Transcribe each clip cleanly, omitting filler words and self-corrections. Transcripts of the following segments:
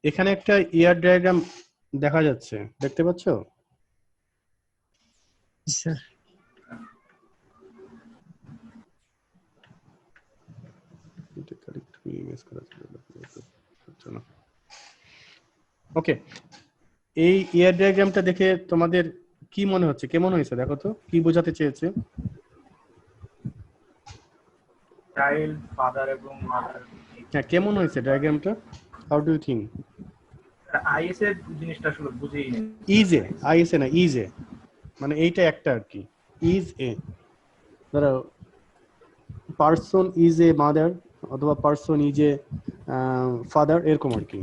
এখানে একটা ইয়ার ডায়াগ্রাম দেখা যাচ্ছে, দেখতে পাচ্ছ? স্যার ওকে, এই ইয়ার ডায়াগ্রামটা দেখে তোমাদের কি মনে হচ্ছে, কেমন হয়েছে দেখো তো, কি বোঝাতে চেয়েছে? চাইল্ড, ফাদার এবং মাদার। হ্যাঁ, কেমন হয়েছে ডায়াগ্রামটা? How do you think? IS এর জিনিসটা আসলে বুঝেই নেই। ইজ এ, আইএস এ না, ইজ এ, মানে এইটা একটা আর কি, ইজ এ। ধরো পারসন ইজ এ মাদার অথবা পারসন ইজ এ ফাদার, এরকম আর কি।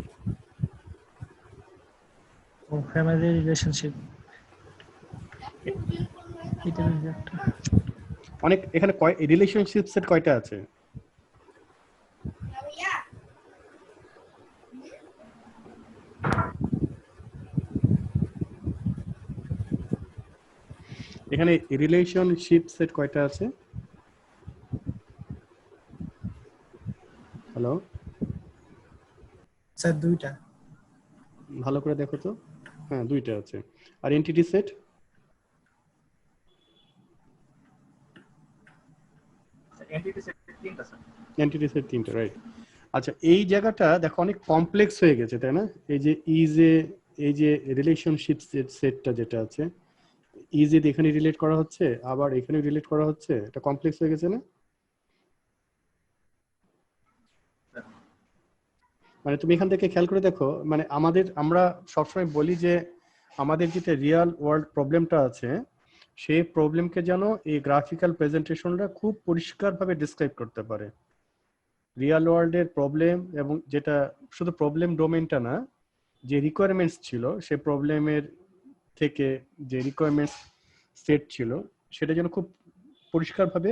ও ফ্যামিলি রিলেশনশিপ এটা একটা অনেক এখানে রিলেশনশিপ সেট কয়টা আছে? এখানে রিলেশনশিপ সেট কয়টা আছে? হ্যালো স্যার দুইটা। ভালো করে দেখো তো। হ্যাঁ, দুইটা আছে। আর এন্টিটি সেট? এন্টিটি সেট তিনটা স্যার। এন্টিটি সেট তিনটা, রাইট। আচ্ছা, এই জায়গাটা দেখো অনেক কমপ্লেক্স হয়ে গেছে, তাই না? এই যে ইজ এ, এই যে রিলেশনশিপ সেটটা যেটা আছে, ইজ এ এখানে রিলেট করা হচ্ছে, আবার এখানে রিলেট করা হচ্ছে, এটা কমপ্লেক্স হয়ে গেছে না? মানে তুমি এখান থেকে খেয়াল করে দেখো, মানে আমরা সবসময় বলি যে আমাদের যেটা রিয়েল ওয়ার্ল্ড প্রবলেমটা আছে, সেই প্রবলেমকে যেন এই গ্রাফিক্যাল প্রেজেন্টেশনটা খুব পরিষ্কারভাবে ডিসক্রাইব করতে পারে। রিয়েল ওয়ার্ল্ডের প্রবলেম, এবং যেটা শুধু প্রবলেম ডোমেনটা না, যে রিকোয়ারমেন্টস ছিল সে প্রবলেমের থেকে যে রিকোয়ারমেন্টস সেট ছিল সেটা যেন খুব পরিষ্কারভাবে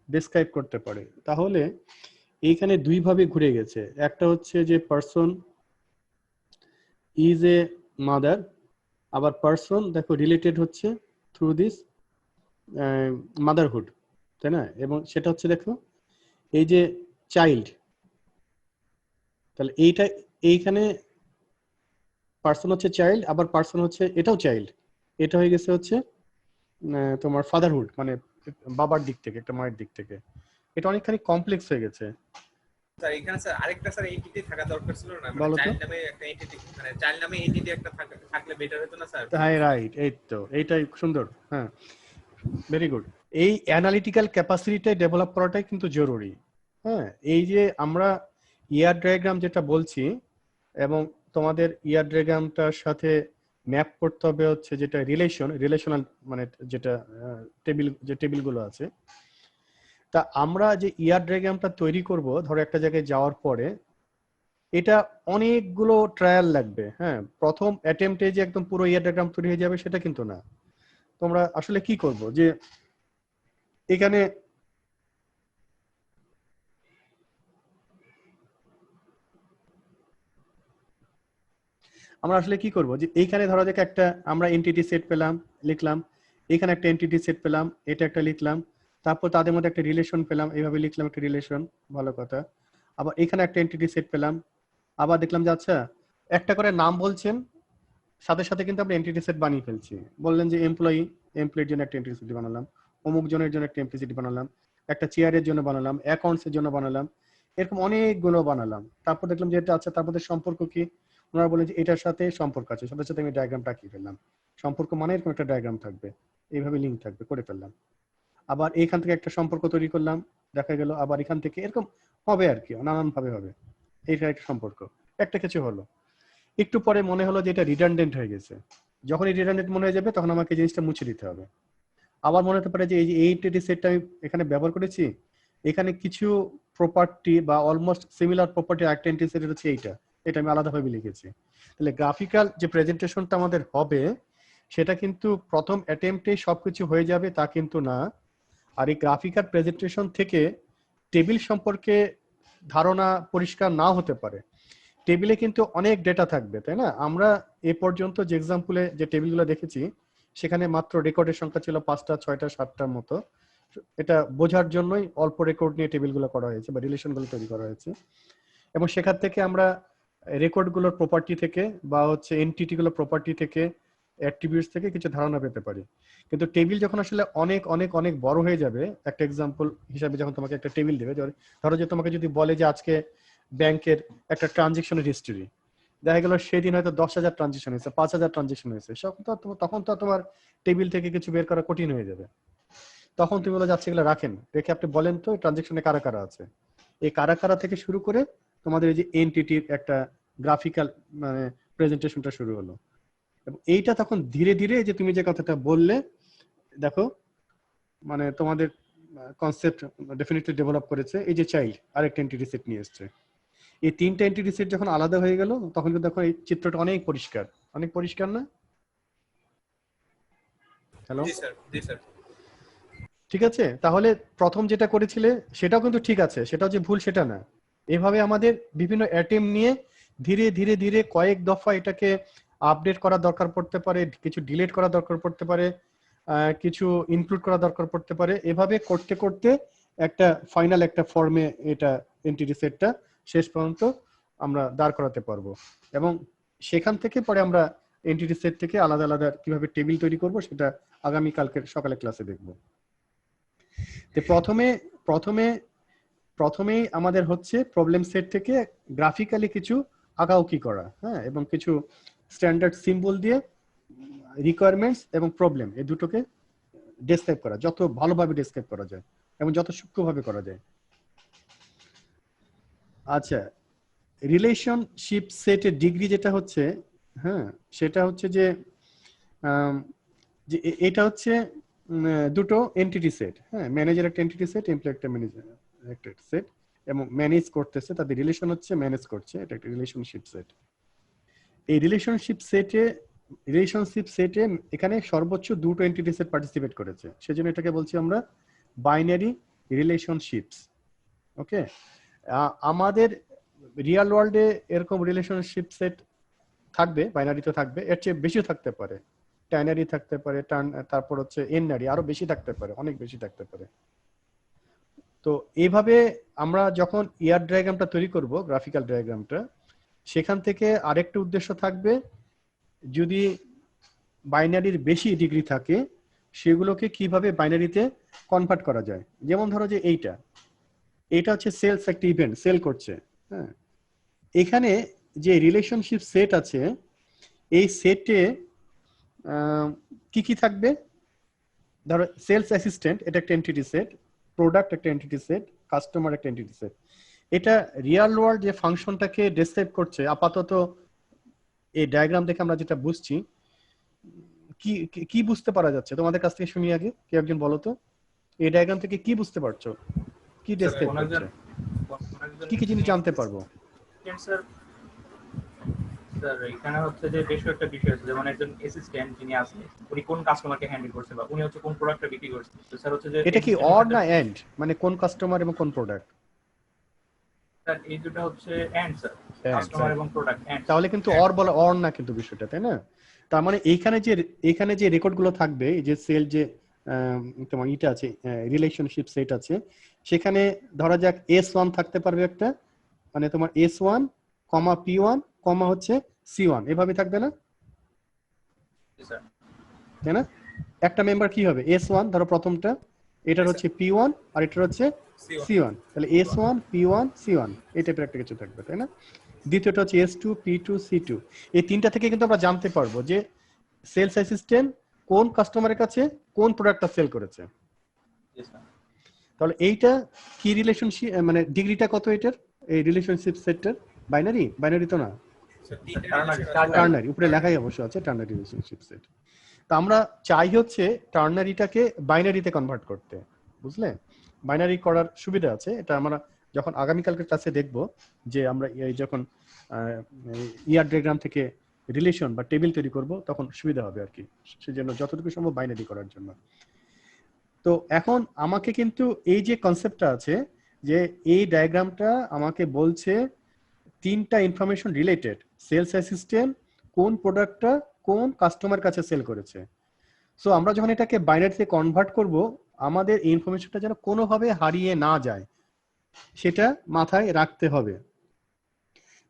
ডেসক্রাইব করতে পারে। তাহলে এইখানে দুইভাবে ঘুরে গেছে, একটা হচ্ছে যে পারসন ইজ এ মাদার, আবার পারসন দেখো রিলেটেড হচ্ছে থ্রু দিস মাদারহুড, তাই না? এবং সেটা হচ্ছে দেখো এই যে চাইল্ড, তাহলে এইখানে পার্সন হচ্ছে চাইল্ড, আবার পার্সন হচ্ছে এটাও চাইল্ড, এটা হয়ে গেছে হচ্ছে তোমার ফাদারহুড, মানে বাবার দিক থেকে, একটা মায়ের দিক থেকে। এটা অনেকখানি কমপ্লেক্স হয়ে গেছে। স্যার এখানে স্যার আরেকটা স্যার এন্টিটি থাকা দরকার ছিল না, মানে বলো তো। চাইল্ড নামে একটা এন্টিটি, মানে চাইল্ড নামে এন্টিটি একটা থাকলে বেটার হতো না স্যার? হ্যাঁ, রাইট, এই তো, এইটাই সুন্দর। হ্যাঁ, ভেরি গুড। এই অ্যানালিটিক্যাল ক্যাপাসিটিটাই ডেভেলপ করাটাই কিন্তু জরুরি। হ্যাঁ, এই যে আমরা ইয়ার ডায়াগ্রাম যেটা বলছি, এবং তোমাদের ইয়ার ডায়াগ্রামটার সাথে ম্যাপ করতে হবে হচ্ছে যেটা রিলেশনাল, মানে যেটা টেবিলগুলো আছে। তা আমরা যে ইয়ার ডায়াগ্রামটা তৈরি করব, ধরো একটা জায়গায় যাওয়ার পরে, এটা অনেকগুলো ট্রায়াল লাগবে। হ্যাঁ, প্রথম অ্যাটেম্পটে যে একদম পুরো ইয়ার ডায়াগ্রাম তৈরি হয়ে যাবে সেটা কিন্তু না। তোমরা আসলে কি করব, যে এখানে আমরা আসলে কি করব, যে এইখানে ধরো যে একটা আমরা এন্টিটি সেট পেলাম, লিখলাম, এখানে একটা এন্টিটি সেট পেলাম, এটা একটা লিখলাম, তারপর তাদের মধ্যে একটা রিলেশন পেলাম, এইভাবে লিখলাম একটা রিলেশন, ভালো কথা। আবার এখানে একটা এন্টিটি সেট পেলাম, আবার দেখলাম যে আচ্ছা একটা করে নাম বলছেন, সাথে সাথে কিন্তু আমরা এন্টিটি সেট বানিয়ে ফেলছি। বললেন যে এমপ্লয়ির জন্য একটা এন্টিটি সেট বানালাম, অমুক জনের জন্য একটা এন্টিটি সেট বানালাম, একটা চেয়ারের জন্য বানালাম, অ্যাকাউন্টসের জন্য বানালাম, এরকম অনেকগুলো বানালাম। তারপর দেখলাম যে এটা আচ্ছা, তার মধ্যে সম্পর্ক কি, ওনারা বলেন যে এটার সাথে সম্পর্ক আছে, সাথে সাথে আমি ডায়াগ্রামটা আঁকিয়ে ফেললাম। সম্পর্ক মানে এরকম একটা ডায়াগ্রাম থাকবে, এইভাবে লিঙ্ক থাকবে, করে ফেললাম। আবার এইখান থেকে একটা সম্পর্ক তৈরি করলাম, দেখা গেল আবার এখান থেকে এরকম হবে আর কি, নানান ভাবে হবে। এইটা একটা সম্পর্ক, একটা কিছু হলো। একটু পরে মনে হলো যে এটা রিডান্ডেন্ট হয়ে গেছে। যখন এই রিডান্ডেন্ট মনে হয়ে যাবে তখন আমাকে জিনিসটা মুছে দিতে হবে। আবার মনে হতে পারে যে এই যে এন্টিটি সেটটা আমি এখানে ব্যবহার করেছি, এখানে কিছু প্রপার্টি বা অলমোস্ট সিমিলার প্রপার্টি একটা এন্টিটি সেট হচ্ছে এটা আমি আলাদাভাবে লিখেছি। তাহলে গ্রাফিক্যাল যে প্রেজেন্টেশনটা আমাদের হবে সেটা কিন্তু প্রথম অ্যাটেম্পটে সবকিছু হয়ে যাবে তা কিন্তু না। আর এই গ্রাফিক্যাল প্রেজেন্টেশন থেকে টেবিল সম্পর্কে ধারণা পরিষ্কার নাও হতে পারে। টেবিলে কিন্তু অনেক ডেটা থাকবে, তাই না? আমরা এ পর্যন্ত যে এক্সাম্পলে যে টেবিলগুলো দেখেছি সেখানে মাত্র রেকর্ডের সংখ্যা ছিল 5টা 6টা 7টার মতো। এটা বোঝার জন্যই অল্প রেকর্ড নিয়ে টেবিলগুলো করা হয়েছে বা রিলেশনগুলো তৈরি করা হয়েছে। এবং সেখান থেকে আমরা রেকর্ড গুলোর প্রপার্টি থেকে বা হচ্ছে এন্টিটি গুলোর প্রপার্টি থেকে, অ্যাট্রিবিউটস থেকে কিছু ধারণা পেতে পারি। কিন্তু টেবিল যখন আসলে অনেক অনেক অনেক বড় হয়ে যাবে, একটা এক্সাম্পল হিসাবে যখন তোমাকে একটা টেবিল দেবে, ধরো যে তোমাকে যদি বলে যে আজকে ব্যাংকের একটা ট্রানজেকশনের হিস্ট্রি, দেখা গেল সেদিন হয়তো 10,000 ট্রানজেকশন হয়েছে, 5,000 ট্রানজেকশন হয়েছে, তখন তো তোমার টেবিল থেকে কিছু বের করা কঠিন হয়ে যাবে। তখন তুমি বলে যাচ্ছে এগুলো রাখেন, রেখে আপনি বলেন তো ট্রানজেকশনে কারা কারা আছে। এই কারা কারা থেকে শুরু করে তোমাদের এই যে এনটিটির একটা গ্রাফিক্যাল মানে প্রেজেন্টেশনটা শুরু হলো। এবং এইটা তখন ধীরে ধীরে যে তুমি যে কথাটা বললে, দেখো মানে তোমাদের কনসেপ্ট ডেফিনেটলি ডেভেলপ করেছে। এই যে চাইল্ড আরেকটা এন্টিটি সেট নিয়ে এসছে, এই তিনটা এন্টিটি সেট যখন আলাদা হয়ে গেল তখন কিন্তু দেখো এই চিত্রটা অনেক পরিষ্কার, অনেক পরিষ্কার না? হ্যালো, জি স্যার, জি স্যার। ঠিক আছে। তাহলে প্রথম যেটা করেছিলে সেটাও কিন্তু ঠিক আছে, সেটাও যে ভুল সেটা না। এভাবে আমাদের বিভিন্ন অ্যাটেম্প নিয়ে ধীরে ধীরে ধীরে কয়েক দফা এটাকে আপডেট করা দরকার পড়তে পারে, কিছু ডিলিট করা দরকার পড়তে পারে, কিছু ইনক্লুড করা দরকার পড়তে পারে। এভাবে করতে করতে একটা ফাইনাল একটা ফর্মে এটা এন্টিটি সেটটা শেষ পর্যন্ত আমরা দাঁড় করাতে পারবো। এবং সেখান থেকে পরে আমরা এন্টিটি সেট থেকে আলাদা আলাদা কিভাবে টেবিল তৈরি করব সেটা আগামী কালকের সকালে ক্লাসে দেখবো। তো প্রথমেই আমাদের হচ্ছে প্রবলেম সেট থেকে গ্রাফিক্যালি কিছু আঁকাউকি করা, হ্যাঁ, এবং কিছু স্ট্যান্ডার্ড সিম্বল দিয়ে রিকোয়ারমেন্টস এবং প্রবলেম এই দুটোকে ডেসক্রাইব করা, যত ভালোভাবে ডেসক্রাইব করা যায় এবং যত সূক্ষ্মভাবে করা যায়। আচ্ছা, রিলেশনশিপ সেটের ডিগ্রি যেটা হচ্ছে, হ্যাঁ, সেটা হচ্ছে যে এটা হচ্ছে দুটো এন্টিটি সেট, হ্যাঁ, ম্যানেজার একটা এন্টিটি সেট, এমপ্লয় একটা ম্যানেজার একটা সেট, এবং ম্যানেজ করতেছে, তাদের রিলেশন হচ্ছে ম্যানেজ করছে, এটা একটা রিলেশনশিপ সেট। এই রিলেশনশিপ সেটে এখানে সর্বোচ্চ দুটো এন্টিটি সেট পার্টিসিপেট করেছে, সেজন্য এটাকে বলছি আমরা বাইনারি রিলেশনশিপস। ওকে, আমাদের রিয়েল ওয়ার্ল্ডে এরকম রিলেশনশিপ সেট থাকবে, বাইনারি তো থাকবে, এর চেয়ে বেশি থাকতে পারে, টার্নারি থাকতে পারে, তারপর হচ্ছে এননারি, আরো বেশি থাকতে পারে, অনেক বেশি থাকতে পারে। তো এইভাবে আমরা যখন ইয়ার ডায়াগ্রামটা তৈরি করব, গ্রাফিক্যাল ডায়াগ্রামটা, সেখান থেকে আরেকটা উদ্দেশ্য থাকবে, যদি বাইনারির বেশি ডিগ্রি থাকে সেগুলোকে কিভাবে বাইনারিতে কনভার্ট করা যায়। যেমন ধরো যে এইটা হচ্ছে সেলস, একটা ইভেন্ট সেল করছে, হ্যাঁ, এখানে যে রিলেশনশিপ সেট আছে এই সেটে কি কি থাকবে, ধরো সেলস অ্যাসিস্ট্যান্ট এটা একটা এন্টিটি সেট, প্রোডাক্ট একটা এন্টিটি সেট, কাস্টমার একটা এন্টিটি সেট। এটা রিয়েল ওয়ার্ল্ড যে ফাংশনটাকে ডেসক্রাইব করছে, আপাতত এই ডায়াগ্রাম দেখে আমরা যেটা বুঝছি, কি কি বুঝতে পারা যাচ্ছে তোমাদের কাছ থেকে শুনি আগে, কি একজন বলো তো, এই ডায়াগ্রাম থেকে কি বুঝতে পারছো, কি ডেসক্রাইব করছে, কি কি জিনিস জানতে পারবো? স্যার এখানে হচ্ছে যে বেশ কয়েকটা বিষয় আছে, যেমন একজন অ্যাসিস্ট্যান্ট যিনি আছে উনি কোন কাস্টমারকে হ্যান্ডেল করছে বা উনি হচ্ছে কোন প্রোডাক্টটা বিক্রি করছে। তো স্যার হচ্ছে যে এটা কি অর না এন্ড, মানে কোন কাস্টমার এবং কোন প্রোডাক্ট? স্যার এই দুটো হচ্ছে এন্ড স্যার, কাস্টমার এবং প্রোডাক্ট এন্ড। তাহলে কিন্তু অর বলা অর না কিন্তু বিষয়টা, তাই না? তার মানে এইখানে যে রেকর্ড গুলো থাকবে, যে সেল যে তোমার ইটা আছে, রিলেশনশিপ সেট আছে, সেখানে ধরা যাক S1 থাকতে পারবে একটা, মানে তোমার S1, P1, হচ্ছে C1, এভাবে থাকবে না, তাই না? একটা মেম্বার কি হবে S1, ধরো প্রথমটা, এটার হচ্ছে P1 আর এটার হচ্ছে C1, তাহলে S1 P1 C1 এই টাইপের একটা কিছু থাকবে, তাই না? দ্বিতীয়টা হচ্ছে S2 P2 C2। এই তিনটা থেকে কিন্তু আমরা জানতে পারবো যে সেলস অ্যাসিস্ট্যান্ট কোন কাস্টমারের কাছে কোন প্রোডাক্টটা সেল করেছে। তাহলে এইটা কি রিলেশনশিপ, মানে ডিগ্রিটা কত এটার, এই রিলেশনশিপ সেটটার? বাইনারি তো না, টার্নারি, উপরে লেখাই অবশ্য আছে টার্নারি রিলেশনশিপ সেট। তো আমরা চাই হচ্ছে টার্নারিটাকে বাইনারিতে কনভার্ট করতে, বুঝলে? বাইনারি করার সুবিধা আছে, এটা আমরা যখন আগামীকালকের ক্লাসে দেখব, যে আমরা যখন ইয়ার ডায়াগ্রাম থেকে রিলেশন বা টেবিল তৈরি করব তখন সুবিধা হবে আর কি, সেজন্য যতটুকু সম্ভব বাইনারি করার জন্য। তো এখন আমাকে কিন্তু এই যে কনসেপ্টটা আছে, যে এই ডায়াগ্রামটা আমাকে বলছে তিনটা ইনফরমেশন রিলেটেড, সেলস অ্যাসিস্ট্যান্ট কোন প্রোডাক্টটা কোন কাস্টমার কাছে সেল করেছে। সো আমরা যখন এটাকে বাইনারিতে কনভার্ট করব, আমাদের এই ইনফরমেশনটা যেন কোনোভাবে হারিয়ে না যায় সেটা মাথায় রাখতে হবে।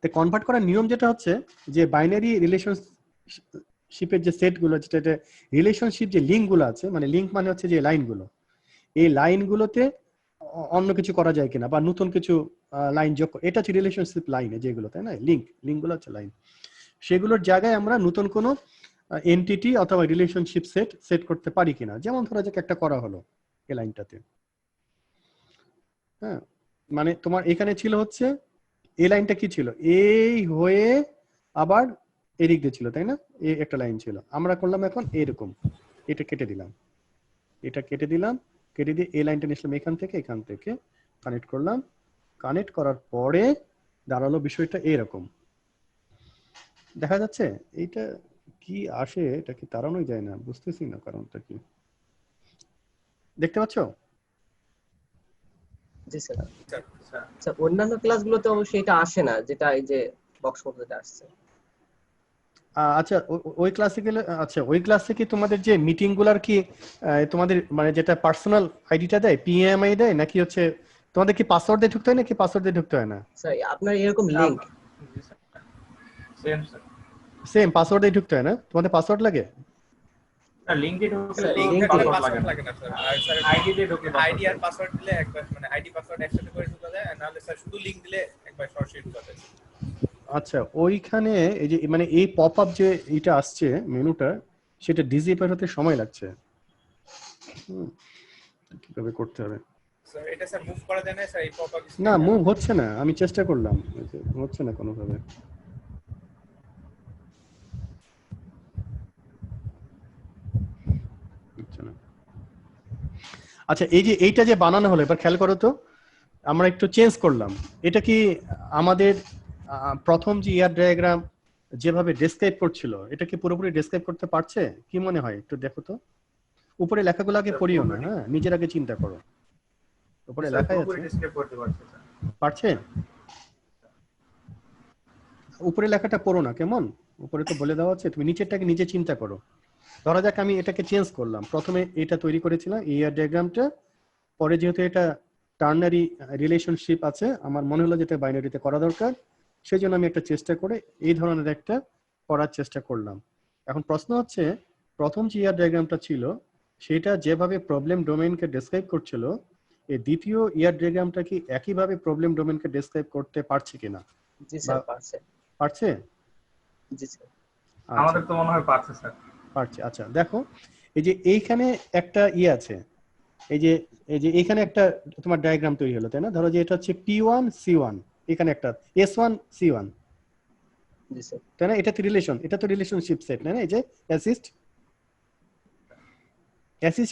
তো কনভার্ট করার নিয়ম যেটা হচ্ছে যে বাইনারি রিলেশনশিপের যে সেটগুলো, যেটা রিলেশনশিপ যে লিঙ্কগুলো আছে, মানে লিঙ্ক মানে হচ্ছে যে লাইনগুলো, এই লাইনগুলোতে অন্য কিছু করা যায় কিনা বা নতুন কিছু লাইন যোগ, এটা হচ্ছে রিলেশনশিপ লাইনে যেগুলো, তাই না? লিঙ্কগুলো হচ্ছে লাইন। সেগুলোর জায়গায় আমরা নতুন কোনো এন্টিটি অথবা রিলেশনশিপ সেট করতে পারি কিনা। যেমন ধরা যাক একটা করা হলো এই লাইনটাতে, হ্যাঁ, মানে তোমার এখানে ছিল হচ্ছে এই লাইনটা কি ছিল, এই হয়ে আবার এদিক দিয়ে ছিল, তাই না? এই একটা লাইন ছিল, আমরা করলাম এখন এরকম, এটা কেটে দিলাম, এটা কেটে দিলাম, কেটে দিয়ে এই লাইনটা নিয়েছিলাম এখান থেকে কানেক্ট করলাম, কানেক্ট করার পরে দাঁড়ালো বিষয়টা এরকম দেখা যাচ্ছে। এইটা কি আসে, এটা কি তাড়ানোই যায় না, বুঝতেছি না কারণটা কি। দেখতে পাচ্ছ? জি স্যার। আচ্ছা স্যার অন্যান্য ক্লাসগুলোতে অবশ্যই এটা আসে না, যেটা এই যে বক্স পদ্ধতিতে আসছে। আচ্ছা, ওই ক্লাসে গেলে, আচ্ছা ওই ক্লাসে কি তোমাদের যে মিটিং গুলার কি তোমাদের মানে যেটা পার্সোনাল আইডিটা দেয়, পিএমআই দেয়, নাকি হচ্ছে তোমাদের কি পাসওয়ার্ড দিয়ে ঢুকতে হয় নাকি পাসওয়ার্ড দিয়ে ঢুকতে হয় না? স্যার আপনার এরকম লিংক সেম সেম পাসওয়ার্ড দিয়ে ঢুকতে হয় না? তোমাদের পাসওয়ার্ড লাগে? স্যার লিংক দিয়ে ঢুকলে স্যার, তো link পাসওয়ার্ড পাসওয়ার্ড লাগে লাগে না না স্যার। আর স্যার আইডি দিয়ে ঢুকলে আইডি আর পাসওয়ার্ড দিলে একবার, মানে আইডি পাসওয়ার্ড একসাথে করে ঢোকা যায়, আর নাহলে স্যার শুধু লিংক দিলে একবার সরাসরি ঢোকা যায়। আচ্ছা, ওইখানে এই যে মানে এই পপ আপ যে এটা আসছে মেনুটা, সেটা ডিসেবল হতে সময় লাগছে। কিভাবে করতে হবে? স্যার এটা স্যার মুভ করা যায় না স্যার, এই পপআপ না, মুভ হচ্ছে না, আমি চেষ্টা করলাম, হচ্ছে না কোনোভাবে। হচ্ছে না। আচ্ছা, এই যে এইটা যে বানানো হলো, এবার খেয়াল করো তো, আমরা একটু চেঞ্জ করলাম। এটা কি আমাদের প্রথম যে ইয়ার ডায়াগ্রাম যেভাবে ডেসক্রাইব করছিল, এটা কি পুরোপুরি ডেসক্রাইব করতে পারছে? কি মনে হয়, একটু দেখো তো। উপরে লেখাগুলো আগে পড়িও না, হ্যাঁ, নিজের আগে চিন্তা করো। উপরে লেখাই আছে, ডিসক্রাইব করতে পারছে স্যার। পারছে? উপরে লেখাটা পড়ো না, কেমন? উপরে তো বলে দেওয়া আছে, তুমি নিচেরটাকে নিজে চিন্তা করো। ধরা যাক আমি এটাকে চেঞ্জ করলাম, প্রথমে এটা তৈরি করেছিলাম ইয়ার ডায়াগ্রামটা, পরে যেহেতু এটা টার্নারি রিলেশনশিপ আছে, আমার মনে হলো যেটা বাইনারিতে করা দরকার, সেই জন্য আমি একটা চেষ্টা করে এই ধরনের একটা করার চেষ্টা করলাম। এখন প্রশ্ন হচ্ছে, প্রথম যে ইয়ার ডায়াগ্রামটা ছিল সেটা যেভাবে প্রবলেম ডোমেইনকে ডেসক্রাইব করছিল, এই দ্বিতীয় ইয়ার ডায়াগ্রামটা কি একইভাবে প্রবলেম ডোমেইনকে ডেসক্রাইব করতে পারছে কিনা? জি স্যার পারছে। পারছে? জি স্যার। আচ্ছা, আমাদের তো মনে হয় পারছে স্যার। পারছে। আচ্ছা দেখো, এই যে এইখানে একটা ইয়ে আছে, এই যে এইখানে একটা তোমার ডায়াগ্রাম তৈরি হলো, তাই না? ধরো যে এটা হচ্ছে P1 C1, এখানে একটা S1 C1, জি স্যার। তাই না? এটা তো রিলেশন, এটা তো রিলেশনশিপ সেট, না? এই যে অ্যাসিস্ট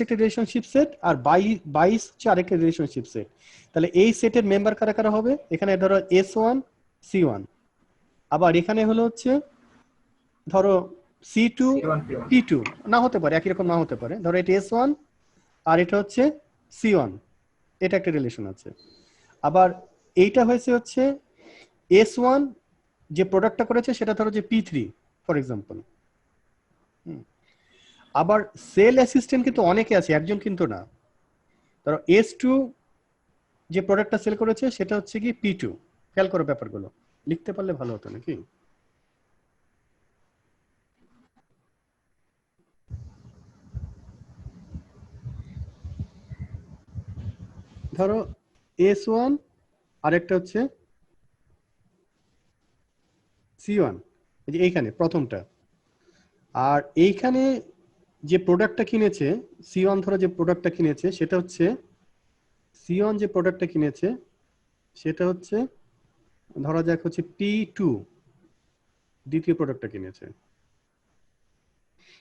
একটা রিলেশনশিপ সেট, আর 22 হচ্ছে আরেকটা রিলেশনশিপ সেট। তাহলে এই সেটের মেম্বার কারা কারা হবে? এখানে ধরো S1 C1, আবার এখানে হলো হচ্ছে ধরো C2 P2, না হতে পারে, একই রকম না হতে পারে। ধরো এটা S1 আর এটা হচ্ছে C1, এটা একটা রিলেশন আছে। আবার এইটা হয়েছে হচ্ছে S1 যে প্রোডাক্টটা করেছে সেটা ধরো যে P3 ফর এক্সাম্পল। আবার সেল অ্যাসিস্ট্যান্ট কিন্তু অনেকে আছে, একজন কিন্তু না। ধরো S2 যে প্রোডাক্টটা সেল করেছে সেটা হচ্ছে কি P2। খেয়াল করো ব্যাপারগুলো, লিখতে পারলে ভালো হতো নাকি? ধরো S1 আরেকটা হচ্ছে C1, এই যে এইখানে প্রথমটা। আর এইখানে যে প্রোডাক্টটা কিনেছে C1, ধরো যে প্রোডাক্টটা কিনেছে সেটা হচ্ছে C1 যে প্রোডাক্টটা কিনেছে সেটা হচ্ছে ধরা যাক হচ্ছে P2 দ্বিতীয় প্রোডাক্টটা কিনেছে।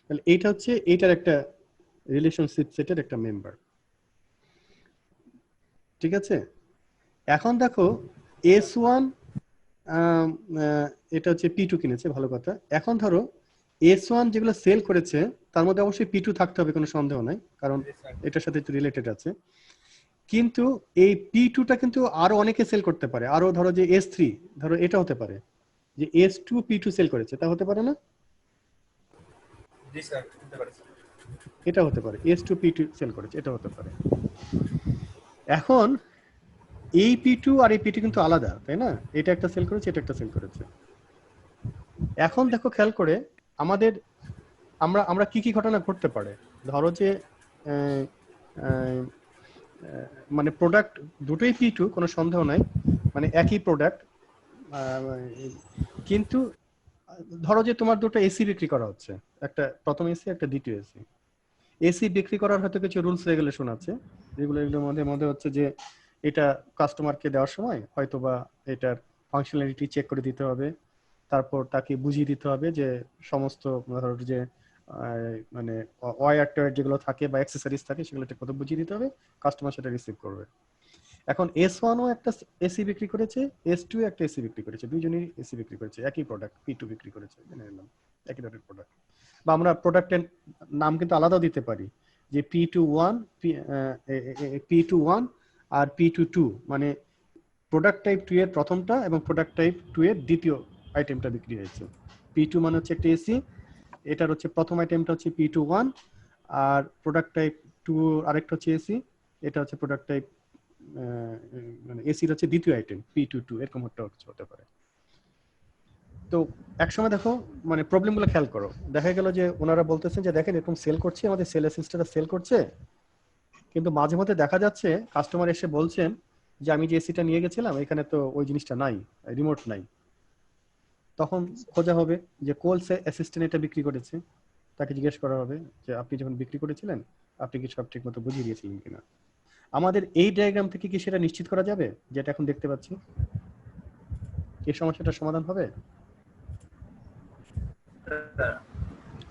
তাহলে এইটা হচ্ছে এইটার একটা রিলেশনশিপ সেটের একটা মেম্বার, ঠিক আছে? এখন দেখো S1 এটা হচ্ছে P2 কিনেছে, ভালো কথা। এখন ধরো S1 যেগুলো সেল করেছে তার মধ্যে অবশ্যই P2 থাকতে হবে, কোনো সন্দেহ নাই, কারণ এটার সাথে একটু রিলেটেড আছে। কিন্তু এই P2টা কিন্তু আরো অনেকে সেল করতে পারে, আরো ধরো যে S3, ধরো এটা হতে পারে যে S2 P2 সেল করেছে, তা হতে পারে না? জি স্যার, হতে পারে স্যার। এটা হতে পারে S2 P2 সেল করেছে, এটা হতে পারে। এখন এই P2 আর এই P2 কিন্তু আলাদা, তাই না? এটা একটা সেল করেছে, এটা একটা সেল করেছে। এখন দেখো খেয়াল করে আমাদের আমরা কি কি ঘটনা ঘটতে পারে। ধরো যে মানে প্রোডাক্ট দুটোই P2, কোনো সন্দেহ নাই, মানে একই প্রোডাক্ট, কিন্তু ধরো যে তোমার দুটো এসি বিক্রি করা হচ্ছে, একটা প্রথম এসি একটা দ্বিতীয় এসি। এসি বিক্রি করার হয়তো কিছু রুলস রেগুলেশন আছে, যেগুলো এগুলোর মধ্যে হচ্ছে যে এটা কাস্টমারকে দেওয়ার সময় হয়তো বা এটার ফাংশনালিটি চেক করে দিতে হবে, তারপর তাকে বুঝিয়ে দিতে হবে যে সমস্ত ধরো যে মানে ওয়্যার টয়ার যেগুলো থাকে বা অ্যাক্সেসরিজ থাকে সেগুলো ঠিক মতো বুঝিয়ে দিতে হবে, কাস্টমার সেটা রিসিভ করবে। এখন S1ও একটা এসি বিক্রি করেছে, S2 একটা এসি বিক্রি করেছে, দুইজনই এসি বিক্রি করেছে, একই প্রোডাক্ট P2 বিক্রি করেছে, জেনে নিলাম একই ধরনের প্রোডাক্ট। বা আমরা প্রোডাক্টের নাম কিন্তু আলাদাও দিতে পারি, যে P21 আর P22, মানে প্রোডাক্ট টাইপ 2 এর প্রথমটা এবং প্রোডাক্ট টাইপ 2 এর দ্বিতীয় আইটেমটা বিক্রি হয়েছে। P2 মানে হচ্ছে একটা এসি, এটার হচ্ছে প্রথম আইটেমটা হচ্ছে P21, আর প্রোডাক্ট টাইপ 2 আরেকটা হচ্ছে এসি, এটা হচ্ছে প্রোডাক্ট টাইপ মানে এসির হচ্ছে দ্বিতীয় আইটেম P22, এরকম হতে পারে। তো একসময় দেখো মানে প্রবলেমগুলো খেয়াল করো, দেখা গেল যে ওনারা বলতেছেন যে দেখেন এরকম সেল করছে, আমাদের সেল অ্যাসিস্ট্যান্টরা সেল করছে, কিন্তু মাঝে মধ্যে দেখা যাচ্ছে কাস্টমার এসে বলছেন যে আমি যে এসিটা নিয়ে গেছিলাম এখানে তো ওই জিনিসটা নাই, রিমোট নাই। তখন খোঁজা হবে যে কোল অ্যাসিস্ট্যান্ট এটা বিক্রি করেছে, তাকে জিজ্ঞেস করা হবে যে আপনি যখন বিক্রি করেছিলেন আপনি কি সব ঠিক মতো বুঝিয়ে দিয়েছিলেন কিনা। আমাদের এই ডায়াগ্রাম থেকে কি সেটা নিশ্চিত করা যাবে যেটা এখন দেখতে পাচ্ছি? এই সমস্যাটার সমাধান হবে?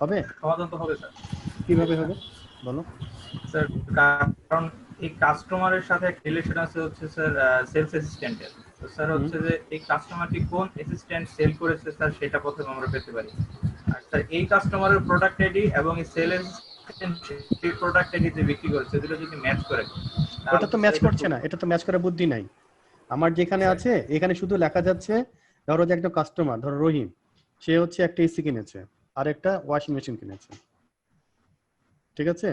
হবে, সমাধান তো হবে স্যার। কিভাবে হবে বলো? স্যার কারণ এই কাস্টমারের সাথে একটা রিলেশন আছে হচ্ছে স্যার সেলস অ্যাসিস্ট্যান্টের। তো স্যার হচ্ছে যে এই কাস্টমারটি কোন অ্যাসিস্ট্যান্ট সেল করেছে স্যার সেটা প্রথমে আমরা পেতে পারি। আর স্যার এই কাস্টমারের প্রোডাক্ট আইডি এবং এই সেল অ্যাসিস্ট্যান্ট সেই প্রোডাক্ট আইডি যে বিক্রি করেছে দুটো যদি ম্যাচ করে, ওটা তো ম্যাচ করছে না, এটা তো ম্যাচ করার বুদ্ধি নাই। আমার যেখানে আছে এখানে শুধু লেখা যাচ্ছে, ধরো যে একটা কাস্টমার, ধরো রহিম, সে হচ্ছে একটা এসি কিনেছে আর একটা ওয়াশিং মেশিন কিনেছে, ঠিক আছে?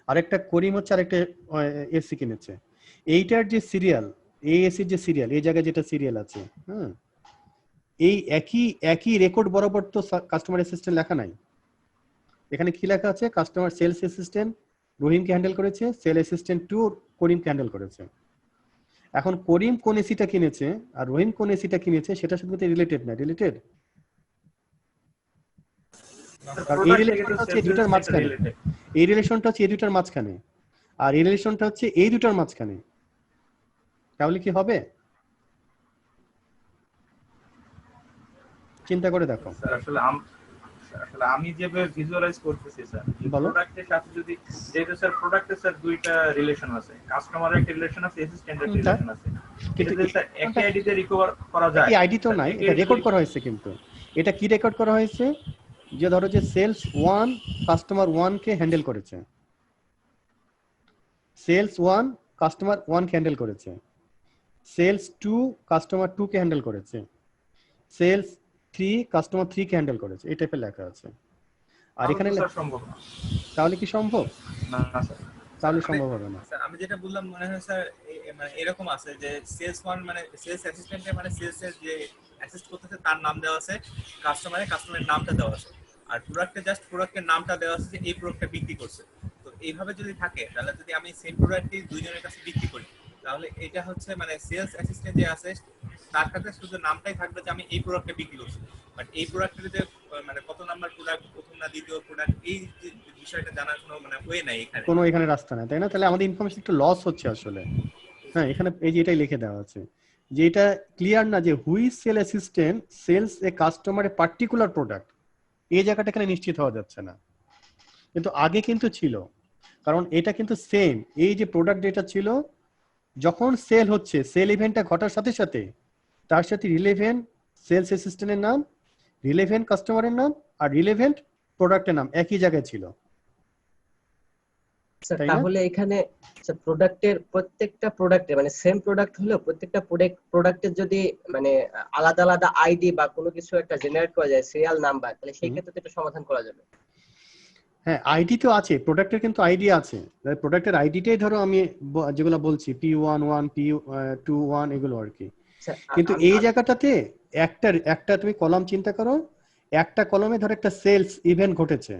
আরেকটা করিম হচ্ছে আরেকটা এসি কিনেছে। এইটার যে সিরিয়াল, এই এসির যে সিরিয়াল, এই জায়গায় যেটা সিরিয়াল আছে, হ্যাঁ, এই একই রেকর্ড বরাবর তো কাস্টমার অ্যাসিস্ট্যান্ট লেখা নাই। এখানে কি লেখা আছে? কাস্টমার সেলস অ্যাসিস্ট্যান্ট রহিমকে হ্যান্ডেল করেছে, সেল অ্যাসিস্ট্যান্ট 2 করিমকে হ্যান্ডেল করেছে। এখন করিম কোন এসিটা কিনেছে আর রহিম কোন এসিটা কিনেছে সেটা শুধু রিলেটেড না, রিলেটেড। এই রিলেশনটা হচ্ছে এই দুটার মাঝখানে, এই রিলেশনটা হচ্ছে এই দুটার মাঝখানে, আর এই রিলেশনটা হচ্ছে এই দুটার মাঝখানে। তাহলে কি হবে চিন্তা করে দেখো। স্যার আসলে আমি যেভাবে ভিজুয়ালাইজ করতেছি স্যার, বলো। প্রোডাক্টের সাথে যদি যেহেতু স্যার প্রোডাক্টের স্যার দুইটা রিলেশন আছে, কাস্টমারের একটা রিলেশন আছে, অ্যাসিস্ট্যান্টের রিলেশন আছে, কিন্তু স্যার একই আইডিতে রিকভার করা যায়। এই আইডি তো নাই, এটা রেকর্ড করা হয়েছে। কিন্তু এটা কি রেকর্ড করা হয়েছে? যে ধরো যে সেলস 1 কাস্টমার 1 কে হ্যান্ডেল করেছে, সেলস 1 কাস্টমার 1 কে হ্যান্ডেল করেছে, সেলস 2 কাস্টমার 2 কে হ্যান্ডেল করেছে, সেলস 3 কাস্টমার 3 কে হ্যান্ডেল করেছে, এই টাইপের লেখা আছে। আর এখানে সম্ভব না। তাহলে কি সম্ভব? না স্যার, তাহলে সম্ভব হবে না। স্যার আমি যেটা বললাম মনে হয় স্যার মানে এরকম আছে যে সেলস ওয়ান মানে সেলস অ্যাসিস্ট্যান্টে মানে সেলসের যে অ্যাসিস্ট করতেছে তার নাম দেওয়া আছে, কাস্টমারের নামটা দেওয়া আছে, আর প্রোডাক্টে জাস্ট প্রোডাক্টের নামটা দেওয়া আছে যে এই প্রোডাক্টটা বিক্রি করছে। তো এইভাবে যদি থাকে তাহলে যদি আমি সেম প্রোডাক্টটি দুইজনের কাছে বিক্রি করি তাহলে এটা হচ্ছে মানে সেলস অ্যাসিস্ট্যান্ট যে আছে তার কাছে শুধু নামটাই থাকবে যে আমি এই প্রোডাক্টটা বিক্রি করছি, বাট এই প্রোডাক্টের যে মানে কত নাম্বার প্রোডাক্ট, প্রথম না দ্বিতীয় প্রোডাক্ট, এই যে বিষয়টা জানার কোনো মানে ওয়ে নাই এখানে, কোনো এখানে রাস্তা নাই, তাই না? তাহলে আমাদের ইনফরমেশন একটু লস হচ্ছে আসলে। হ্যাঁ, এখানে এই যে এটাই লিখে দেওয়া আছে যে এটা ক্লিয়ার না যে which sale assistant sells a customer a particular product, এই জায়গাটা এখানে নিশ্চিত হওয়া যাচ্ছে না, কিন্তু আগে কিন্তু ছিল। কারণ এটা কিন্তু সেম, এই যে প্রোডাক্ট যেটা ছিল যখন সেল হচ্ছে, সেল ইভেন্টটা ঘটার সাথে সাথে তার সাথে রিলেভেন্ট সেলস অ্যাসিস্ট্যান্টের নাম, রিলেভেন্ট কাস্টমারের নাম আর রিলেভেন্ট প্রোডাক্টের নাম একই জায়গায় ছিল। তাহলে এখানে প্রোডাক্টের প্রত্যেকটা প্রোডাক্টে মানে সেম প্রোডাক্ট হলেও প্রত্যেকটা প্রোডাক্টের যদি মানে আলাদা আলাদা আইডি বা কোনো কিছু একটা জেনারেট করা যায় সিরিয়াল নাম্বার, তাহলে সেই ক্ষেত্রে এটা সমাধান করা যাবে। হ্যাঁ আইডি তো আছে, প্রোডাক্টের কিন্তু আইডি আছে, প্রোডাক্টের আইডিটাই ধরো আমি যেগুলো বলছি P11 P21 এগুলো আর কি। স্যার কিন্তু এই জায়গাটাতে একটা তুমি কলাম চিন্তা করো, একটা কলমে ধরো একটা সেলস ইভেন্ট ঘটেছে,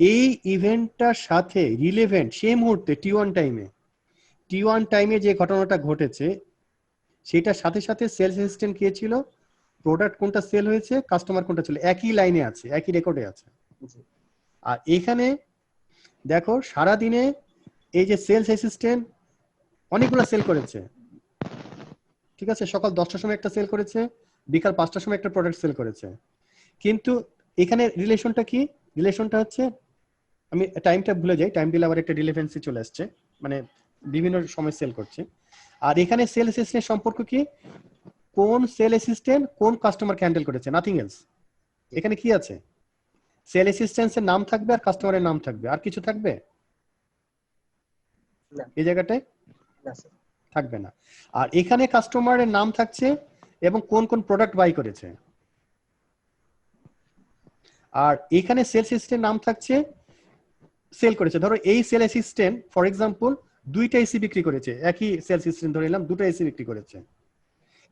এই ইভেন্টটার সাথে রিলেভেন্ট সেই মুহূর্তে T1 টাইমে যে ঘটনাটা ঘটেছে সেটার সাথে সাথে সেলস অ্যাসিস্ট্যান্ট কে ছিল, প্রোডাক্ট কোনটা সেল হয়েছে, কাস্টমার কোনটা ছিল, একই লাইনে আছে, একই রেকর্ডে আছে। জি। আর এখানে দেখো সারা দিনে এই যে সেলস অ্যাসিস্ট্যান্ট অনেকগুলো সেল করেছে, ঠিক আছে, সকাল 10টার সময় একটা সেল করেছে, বিকাল 5টার সময় একটা প্রোডাক্ট সেল করেছে, কিন্তু এখানে রিলেশনটা কি, রিলেশনটা হচ্ছে, আমি টাইমটা ভুলে যাই, টাইম দিলে আবার একটা রিলেভেন্সি চলে আসছে, মানে বিভিন্ন সময় সেল করছে। আর এখানে সেল অ্যাসিস্ট্যান্ট সম্পর্ক কি, কোন সেল অ্যাসিস্ট্যান্ট কোন কাস্টমারকে হ্যান্ডেল করেছে, নাথিং এলস। এখানে কি আছে, সেল অ্যাসিস্ট্যান্টের নাম থাকবে আর কাস্টমারের নাম থাকবে, আর কিছু থাকবে না। এই জায়গাটায় না স্যার। থাকবে না। আর এখানে কাস্টমারের নাম থাকছে এবং কোন কোন প্রোডাক্ট বাই করেছে, আর এখানে সেলস অ্যাসিস্ট্যান্ট নাম থাকছে সেল করেছে, ধরো এই সেল অ্যাসিস্ট্যান্ট ফর এক্সাম্পল 2টা এসি বিক্রি করেছে, একই সেলস অ্যাসিস্ট্যান্ট ধরে নিলাম 2টা এসি বিক্রি করেছে,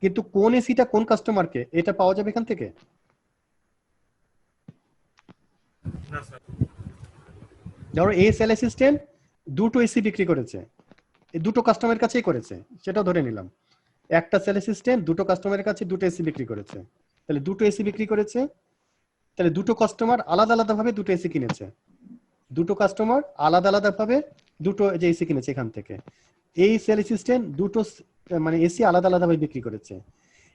কিন্তু কোন এসিটা কোন কাস্টমারকে এটা পাওয়া যাবে এখান থেকে? না স্যার। ধরো এই সেল অ্যাসিস্ট্যান্ট 2টো এসি বিক্রি করেছে, এই 2টো কাস্টমারের কাছেই করেছে, সেটাও ধরে নিলাম, একটা সেল অ্যাসিস্ট্যান্ট 2টো কাস্টমারের কাছে 2টো এসি বিক্রি করেছে, তাহলে 2টো এসি বিক্রি করেছে, তাহলে 2টো কাস্টমার আলাদা আলাদা ভাবে 2টো এসি কিনেছে, 2টো কাস্টমার আলাদা আলাদা ভাবে 2টো যে এসি কিনেছে এখান থেকে, এই সেল অ্যাসিস্ট্যান্ট 2টো মানে এসি আলাদা আলাদা ভাবে বিক্রি করেছে,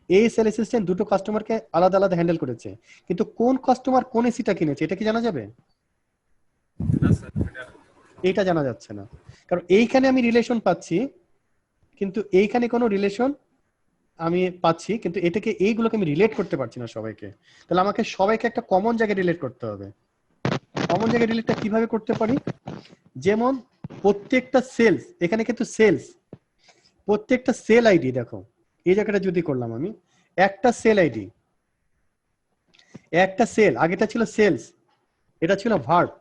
এই সেল অ্যাসিস্ট্যান্ট 2টো কাস্টমারকে আলাদা আলাদা হ্যান্ডেল করেছে, কিন্তু কোন কাস্টমার কোন এসিটা কিনেছে এটা কি জানা যাবে? না স্যার, এইটা জানা যাচ্ছে না, কারণ এইখানে আমি রিলেশন পাচ্ছি, কিন্তু এইখানে কোনো রিলেশন আমি পাচ্ছি, কিন্তু এটাকে এইগুলোকে আমি রিলেট করতে পারছি না সবাইকে, তাহলে আমাকে সবাইকে একটা কমন জায়গায় রিলেট করতে হবে। কমন জায়গায় রিলেটটা কিভাবে করতে পারি, যেমন প্রত্যেকটা সেলস, এখানে কিন্তু সেলস, প্রত্যেকটা সেল আইডি দেখো, এই জায়গাটা যদি করলাম আমি, একটা সেল আইডি, একটা সেল, আগেটা ছিল সেলস, এটা ছিল ভার্ব,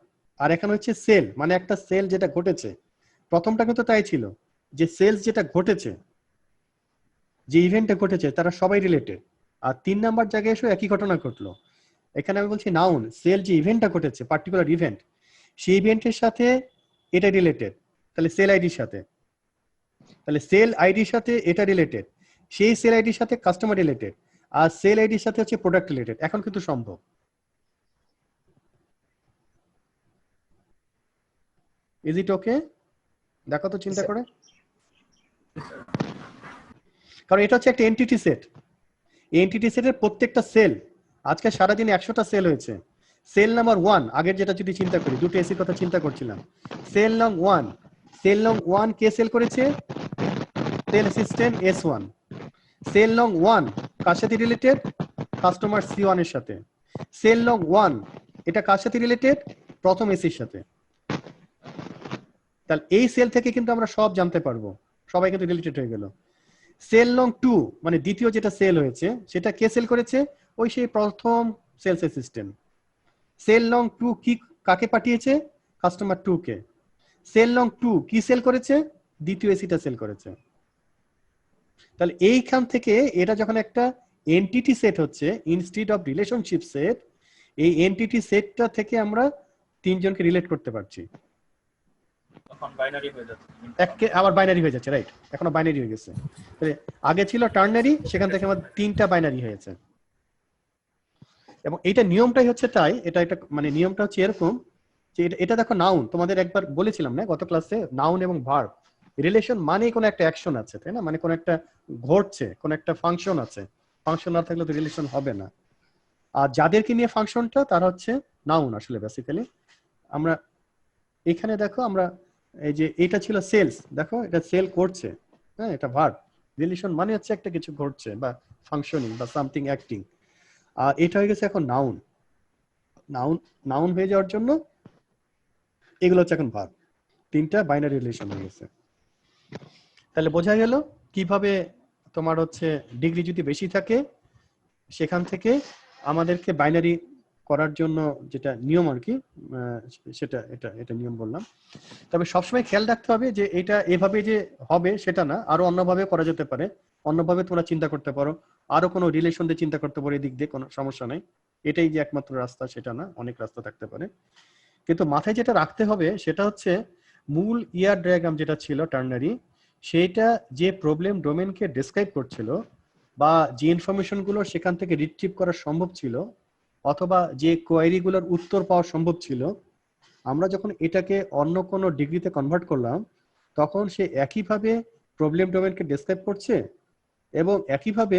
আর এখন হচ্ছে সেল, মানে একটা সেল যেটা ঘটেছে, প্রথমটা কিন্তু তাই ছিল যে সেলস যেটা ঘটেছে, যে ইভেন্টটা ঘটেছে তারা সবাই রিলেটেড, আর 3 নাম্বার জায়গায় এসে একই ঘটনা ঘটলো, এখানে আমি বলছি নাউন, সেল যে ইভেন্টটা ঘটেছে পার্টিকুলার ইভেন্ট, সেই ইভেন্টের সাথে এটা রিলেটেড, তাহলে সেল আইডির সাথে, তাহলে সেল আইডির সাথে এটা রিলেটেড, সেই সেল আইডির সাথে কাস্টমার রিলেটেড, আর সেল আইডির সাথে হচ্ছে প্রোডাক্ট রিলেটেড, এখন কিন্তু সম্ভব। ইজ ইট ওকে? দেখো তো চিন্তা করে, কারণ এটা হচ্ছে একটা এন্টিটি সেট, এন্টিটি সেটের প্রত্যেকটা সেল, আজকে সারাদিনে 100টা সেল হয়েছে, সেল নাম্বার 1, আগের যেটা যদি চিন্তা করি, 2টো এসির কথা চিন্তা করছিলাম, সেল নং 1 কে সেল করেছে, সেল অ্যাসিস্ট্যান্ট S1, সেল নং 1 কার সাথে রিলেটেড, কাস্টমার C1 এর সাথে, সেল নং 1 এটা কার সাথে রিলেটেড, প্রথম এসির সাথে, তাহলে এই সেল থেকে কিন্তু আমরা সব জানতে পারবো, সবাই কিন্তু রিলেটেড হয়ে গেল। সেল নং 2 মানে দ্বিতীয় যেটা সেল হয়েছে সেটা কে সেল করেছে, ওই সেই প্রথম সেলস অ্যাসিস্ট্যান্ট, সেল নং 2 কি কাকে পাঠিয়েছে, কাস্টমার 2 কে, সেল নং 2 কি সেল করেছে, দ্বিতীয় এসিটা সেল করেছে, তাহলে এইখান থেকে এটা যখন একটা এন্টিটি সেট হচ্ছে ইনস্টিড অফ রিলেশনশিপ সেট, এই এন্টিটি সেটটা থেকে আমরা 3 জনকে রিলেট করতে পারছি, তখন বাইনারি হয়ে যাচ্ছে। আবার বাইনারি হয়ে যাচ্ছে, রাইট, এখনো বাইনারি হয়ে গেছে, আগে ছিল টার্নারি, সেখান থেকে আমার 3টা বাইনারি হয়েছে, এবং এটা নিয়মটাই হচ্ছে তাই, এটা একটা মানে নিয়মটা হচ্ছে এরকম যে এটা দেখো নাউন, তোমাদের একবার বলেছিলাম না গত ক্লাসে, নাউন এবং ভার্ব রিলেশন মানেই কোনো একটা অ্যাকশন আছে, তাই না, মানে কোনো একটা ঘটছে, কোনো একটা ফাংশন আছে, ফাংশন না থাকলে তো রিলেশন হবে না, আর যাদেরকে নিয়ে ফাংশনটা তারা হচ্ছে নাউন আসলে বেসিক্যালি। আমরা এখানে দেখো আমরা এই যে এটা ছিল সেলস, দেখো এটা সেল করছে, হ্যাঁ এটা ভার্ব, রিলেশন মানে হচ্ছে একটা কিছু ঘটছে বা ফাংশনিং বা সামথিং অ্যাক্টিং, আর এটা হয়ে গেছে এখন নাউন, নাউন হয়ে যাওয়ার জন্য এগুলো হচ্ছে এখন ভার্ব, 3টা বাইনারি রিলেশন হয়ে গেছে। তাহলে বোঝা গেল কিভাবে তোমার হচ্ছে ডিগ্রি যদি বেশি থাকে সেখান থেকে আমাদেরকে বাইনারি করার জন্য যেটা নিয়ম আর কি, সেটা এটা নিয়ম বললাম। তবে সবসময় খেয়াল রাখতে হবে যে এটা এভাবে যে হবে সেটা না, আরো অন্যভাবে করা যেতে পারে, অন্যভাবে তোমরা চিন্তা করতে পারো, আরো কোনো রিলেশন দিয়ে চিন্তা করতে পারো, এদিক দিয়ে কোনো সমস্যা নেই। এটাই যে একমাত্র রাস্তা সেটা না, অনেক রাস্তা থাকতে পারে। কিন্তু মাথায় যেটা রাখতে হবে সেটা হচ্ছে মূল ইয়ার ডায়াগ্রাম যেটা ছিল টার্নারি, সেটা যে প্রবলেম ডোমেনকে ডেসক্রাইব করছিল বা যে ইনফরমেশন গুলো সেখান থেকে রিট্রিভ করা সম্ভব ছিল অথবা যে কোয়েরি গুলোর উত্তর পাওয়া সম্ভব ছিল, আমরা যখন এটাকে অন্য কোনো ডিগ্রিতে কনভার্ট করলাম তখন সে একইভাবে প্রবলেম ডোমেনকে ডেসক্রাইব করছে এবং একইভাবে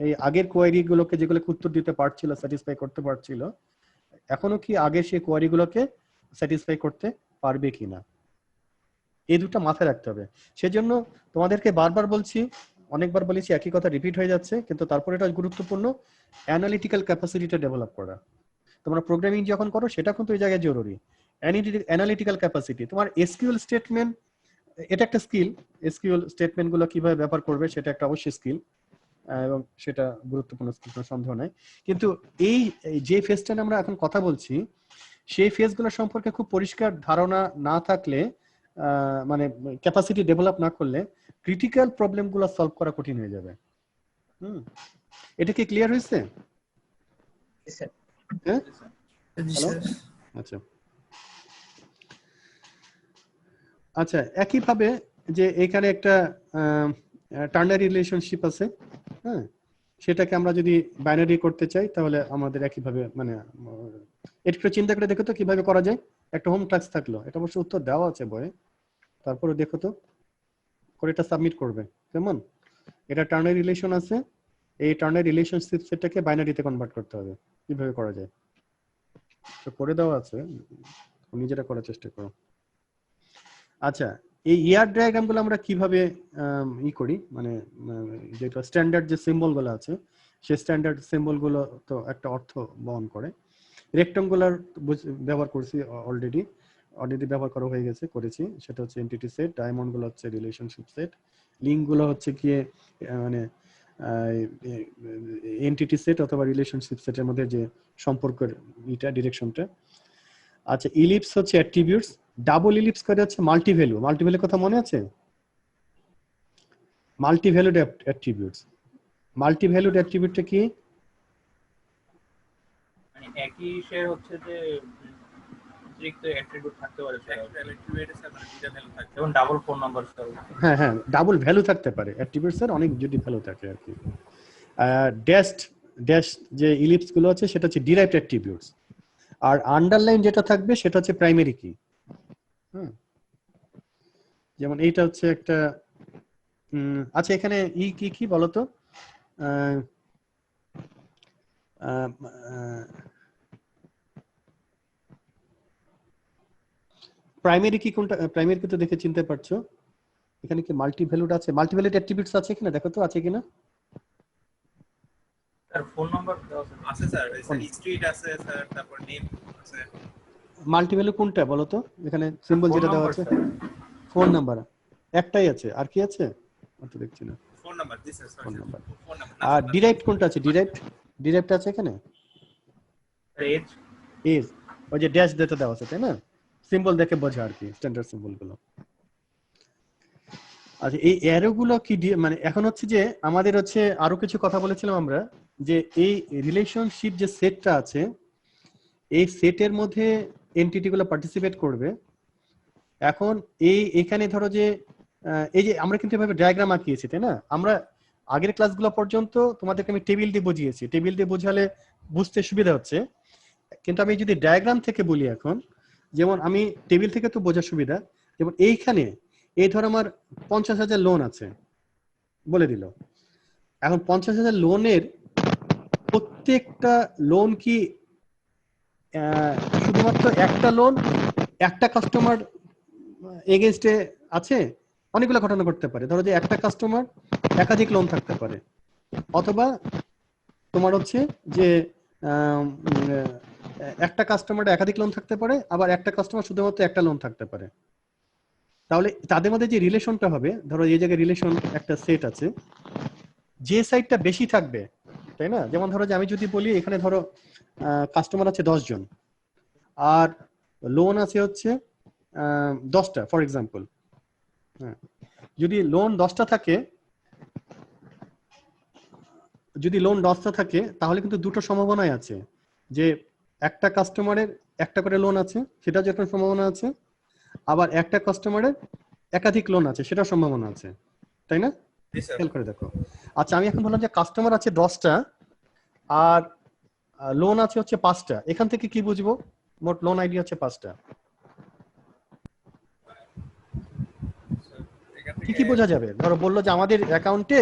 এই আগের কোয়েরি গুলোকে যেগুলোকে উত্তর দিতে পারছিল, স্যাটিসফাই করতে পারছিল, এখনো কি আগে সেই কোয়েরি গুলোকে স্যাটিসফাই করতে পারবে কিনা, এই দুটো মাথায় রাখতে হবে। সেজন্য তোমাদেরকে বারবার বলছি, অনেকবার বলেছি, একই কথা রিপিট হয়ে যাচ্ছে, কিন্তু তারপর এটা গুরুত্বপূর্ণ, অ্যানালিটিক্যাল ক্যাপাসিটিটা ডেভেলপ করা। তোমরা প্রোগ্রামিং যখন করো সেটা কিন্তু এই জায়গায় জরুরি। অ্যানালিটিক্যাল ক্যাপাসিটি, তোমার এসকিউএল স্টেটমেন্ট এটা একটা স্কিল, এসকিউএল স্টেটমেন্ট গুলো কিভাবে ব্যবহার করবে সেটা একটা অবশ্যই স্কিল এবং সেটা গুরুত্বপূর্ণ স্কিল, কোনো সন্দেহ নাই। কিন্তু এই যে ফেজটা আমরা এখন কথা বলছি সেই ফেজগুলো সম্পর্কে খুব পরিষ্কার ধারণা না থাকলে, মানে ক্যাপাসিটি ডেভেলপ না করলে ক্রিটিক্যাল প্রবলেম গুলো সলভ করা কঠিন হয়ে যাবে। এটা কি ক্লিয়ার হয়েছে? হ্যাঁ, হ্যালো, আচ্ছা আচ্ছা। একইভাবে যে এখানে একটা টার্নারি রিলেশনশিপ আছে, হ্যাঁ, সেটাকে আমরা যদি বাইনারি করতে চাই তাহলে আমাদের একইভাবে মানে একটু চিন্তা করে দেখো তো কিভাবে করা যায়। একটা হোম টাস্ক থাকলো, এটা অবশ্য উত্তর দেওয়া আছে বইয়ে, তারপরে দেখো তো করে এটা সাবমিট করবে। কেমন? এটা টার্নারি রিলেশন আছে, এই টার্নারি রিলেশনশিপ সেটটাকে বাইনারিতে কনভার্ট করতে হবে, কিভাবে করা যায় তো করে দেওয়া আছে, নিজেরা করার চেষ্টা করো। আচ্ছা, এই ইয়ার ডায়াগ্রাম গুলো আমরা কিভাবে করি, মানে যেটা স্ট্যান্ডার্ড যে সিম্বল গুলো আছে সেই স্ট্যান্ডার্ড সিম্বল গুলো তো একটা অর্থ বহন করে। রেক্টাঙ্গুলার ব্যবহার করছি অলরেডি ব্যবহার করা হয়ে গেছে, করেছি, সেটা হচ্ছে এন্টিটি সেট, ডায়মন্ড গুলো হচ্ছে রিলেশনশিপ সেট, লিঙ্ক গুলো হচ্ছে কি মানে এন্টিটি সেট অথবা রিলেশনশিপ সেটের মধ্যে যে সম্পর্কের এটা ডিরেকশনটা। আচ্ছা, ইলিপস হচ্ছে অ্যাট্রিবিউটস, ডাবল ইলিপস করে হচ্ছে মাল্টি ভ্যালু। মাল্টি ভ্যালু কথা মনে আছে? Multi valued attributes, multi valued অ্যাট্রিবিউটটা কি? মানে একই শেয়ার হচ্ছে যে অতিরিক্ত অ্যাট্রিবিউট থাকতে পারে, যেমন ডাবল ফোন নাম্বার। হ্যাঁ হ্যাঁ, ডাবল ভ্যালু থাকতে পারে, অ্যাট্রিবিউটস এর অনেক যদি ভ্যালু থাকে আর কি। ড্যাশ যে ইলিপস গুলো আছে সেটা হচ্ছে ডিরাইভড অ্যাট্রিবিউটস, আর আন্ডারলাইন যেটা থাকবে সেটা হচ্ছে প্রাইমারি কি। যেমন এইটা হচ্ছে একটা আচ্ছা, এখানে কি কি বলতো, প্রাইমারি কি কোনটা? প্রাইমারি কি তো দেখে চিনতে পারছো, এখানে কি মাল্টি ভ্যালুড আছে, মাল্টি ভ্যালুড অ্যাট্রিবিউটস আছে কিনা দেখো তো, আছে কিনা? স্যার ফোন নাম্বার আছে স্যার, স্ট্রিট আছে স্যার, তারপর নেম আছে। মাল্টি ভ্যালু কোনটা বলো তো, এখানে সিম্বল যেটা দেওয়া আছে? ফোন নাম্বার একটাই আছে, আর কি আছে আমি তো দেখছি না। Phone number this sir, phone number. Phone number. আর ডিরাইভড কোনটা আছে? ডিরাইভড আছে এখানে, এজ ওই যে ড্যাশ দিতে দেওয়া আছে তাই না, সিম্বল দেখে বোঝা আর কি, স্ট্যান্ডার্ড সিম্বল গুলো। আচ্ছা, এই অ্যারো গুলো কি মানে এখন হচ্ছে যে আমাদের হচ্ছে আরো কিছু কথা বলেছিলাম আমরা, যে এই রিলেশনশিপ যে সেটটা আছে এই সেটের মধ্যে এন্টিটি গুলো পার্টিসিপেট করবে। এখন এখানে ধরো যে এই যে আমরা কিন্তু এভাবে ডায়াগ্রাম আঁকিয়েছি তাই না, আমরা আগের ক্লাসগুলো পর্যন্ত তোমাদেরকে আমি টেবিল দিয়ে বুঝিয়েছি, টেবিল দিয়ে বোঝালে বুঝতে সুবিধা হচ্ছে, কিন্তু আমি যদি ডায়াগ্রাম থেকে বলি এখন, যেমন আমি টেবিল থেকে তো বোঝার সুবিধা, যেমন এইখানে এই ধর আমার 50,000 লোন আছে বলে দিল। এখন 50,000 লোনের প্রত্যেকটা লোন কি শুধুমাত্র একটা লোন একটা কাস্টমার এগেইনস্টে আছে? অনেকগুলো ঘটনা ঘটতে পারে, ধরো যে একটা কাস্টমার একাধিক লোন থাকতে পারে, অথবা তোমার হচ্ছে যে একটা কাস্টমার একাধিক লোন থাকতে পারে, আবার একটা কাস্টমার শুধুমাত্র একটা লোন থাকতে পারে। তাহলে তাদের মধ্যে যে রিলেশনটা হবে, ধরো এই জায়গায় রিলেশন একটা সেট আছে, যে সাইডটা বেশি থাকবে তাই না? যেমন ধরো যে আমি যদি বলি এখানে ধরো কাস্টমার আছে 10 জন আর লোন আছে হচ্ছে 10টা ফর এক্সাম্পল। হ্যাঁ, যদি লোন 10টা থাকে, তাহলে কিন্তু দুটো সম্ভাবনাই আছে, যে একটা কাস্টমারের একটা করে লোন আছে সেটা যে একটা সম্ভাবনা আছে, আবার একটা কাস্টমারের একাধিক লোন আছে সেটা সম্ভাবনা আছে, তাই না? জি স্যার। খেয়াল করে দেখো। আচ্ছা, আমি এখন বললাম যে কাস্টমার আছে 10টা আর লোন আছে হচ্ছে 5টা, এখান থেকে কি বুঝবো? মোট লোন আইডি হচ্ছে 5টা। এখান কি থেকে কি বোঝা যাবে? ধরো বললো যে আমাদের অ্যাকাউন্টে,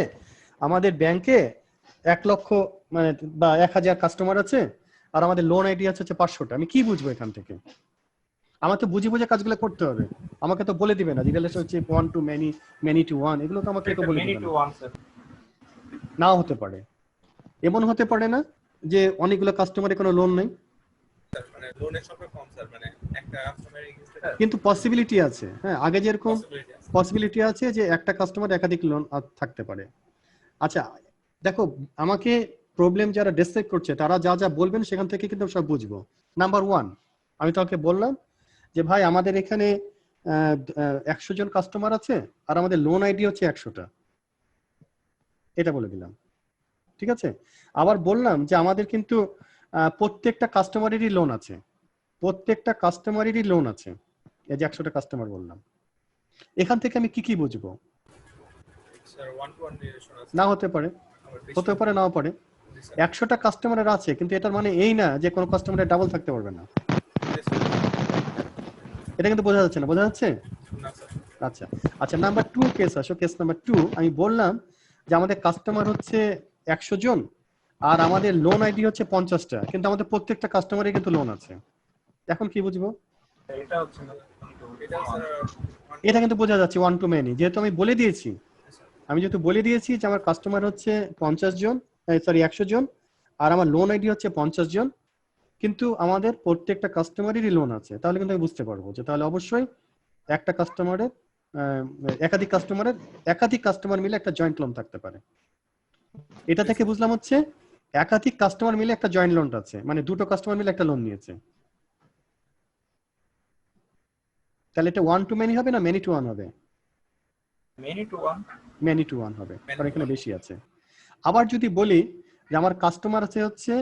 আমাদের ব্যাংকে 1 লক্ষ মানে বা 1000 কাস্টমার আছে আর আমাদের লোন আইডি আছে হচ্ছে 500টা। আমি কি বুঝবো এখান থেকে? আমার তো বুঝে বুঝে কাজগুলো করতে হবে, আমাকে তো বলে দিবে না যে রিলেশন হচ্ছে 1 to many, many to 1, এগুলো তো আমাকে তো বলে মেনি দিবে টু না। One sir. নাও হতে পারে, এমন হতে পারে না যে অনেকগুলো কাস্টমারের কোনো লোন নেই, স্যার মানে লোনের সংখ্যা কম স্যার, মানে একটা কাস্টমারের এগেইনস্টে কিন্তু পসিবিলিটি আছে। হ্যাঁ, আগে যেরকম পসিবিলিটি আছে। পসিবিলিটি আছে যে একটা কাস্টমার একাধিক লোন থাকতে পারে। আচ্ছা দেখো, আমাকে প্রবলেম যারা ডিসকাস করছে তারা যা যা বলবেন সেখান থেকে কিন্তু সব বুঝবো। নাম্বার 1, আমি তোমাকে বললাম যে ভাই আমাদের এখানে 100 জন কাস্টমার আছে আর আমাদের লোন আইডি হচ্ছে 100টা, এটা বলে দিলাম, ঠিক আছে? আবার বললাম যে আমাদের কিন্তু প্রত্যেকটা কাস্টমারেরই লোন আছে, এই যে 100টা কাস্টমার বললাম। এখান থেকে আমি কি কি বুঝবো? স্যার 1 to 1 রিলেশন আছে। না হতে পারে, আবার বেশি হতে পারে নাও পারে। জি স্যার। 100টা কাস্টমারের আছে, কিন্তু এটার মানে এই না যে কোনো কাস্টমারের ডাবল থাকতে পারবে না। জি স্যার। এটা কিন্তু বোঝা যাচ্ছে না, বোঝা যাচ্ছে? না স্যার। আচ্ছা আচ্ছা, নাম্বার 2 কেস আসো। কেস নাম্বার 2, আমি বললাম যে আমাদের কাস্টমার হচ্ছে 100 জন আর আমাদের লোন আইডি হচ্ছে 50টা, কিন্তু আমাদের প্রত্যেকটা কাস্টমারের কিন্তু লোন আছে। এখন কি বুঝবো? এটা হচ্ছে না, এটা স্যার এটা কিন্তু বোঝা যাচ্ছে 1 to many, যেহেতু আমি বলে দিয়েছি যে আমার কাস্টমার হচ্ছে 50 জন, সরি 100 জন আর আমার লোন আইডি হচ্ছে 50 জন, কিন্তু আমাদের প্রত্যেকটা কাস্টমারেরই লোন আছে, তাহলে কিন্তু আমি বুঝতে পারবো যে তাহলে অবশ্যই একটা কাস্টমারের একাধিক কাস্টমার মিলে একটা জয়েন্ট লোন থাকতে পারে। এটা থেকে বুঝলাম হচ্ছে একাধিক কাস্টমার মিলে একটা জয়েন্ট লোন আছে, মানে দুটো কাস্টমার মিলে একটা লোন নিয়েছে। তাহলে এটা 1 to many হবে না many to 1 হবে? Many two one. many to 1 হবে, কারণ এখানে বেশি আছে। আবার যদি বলি যে আমার কাস্টমার আছে হচ্ছে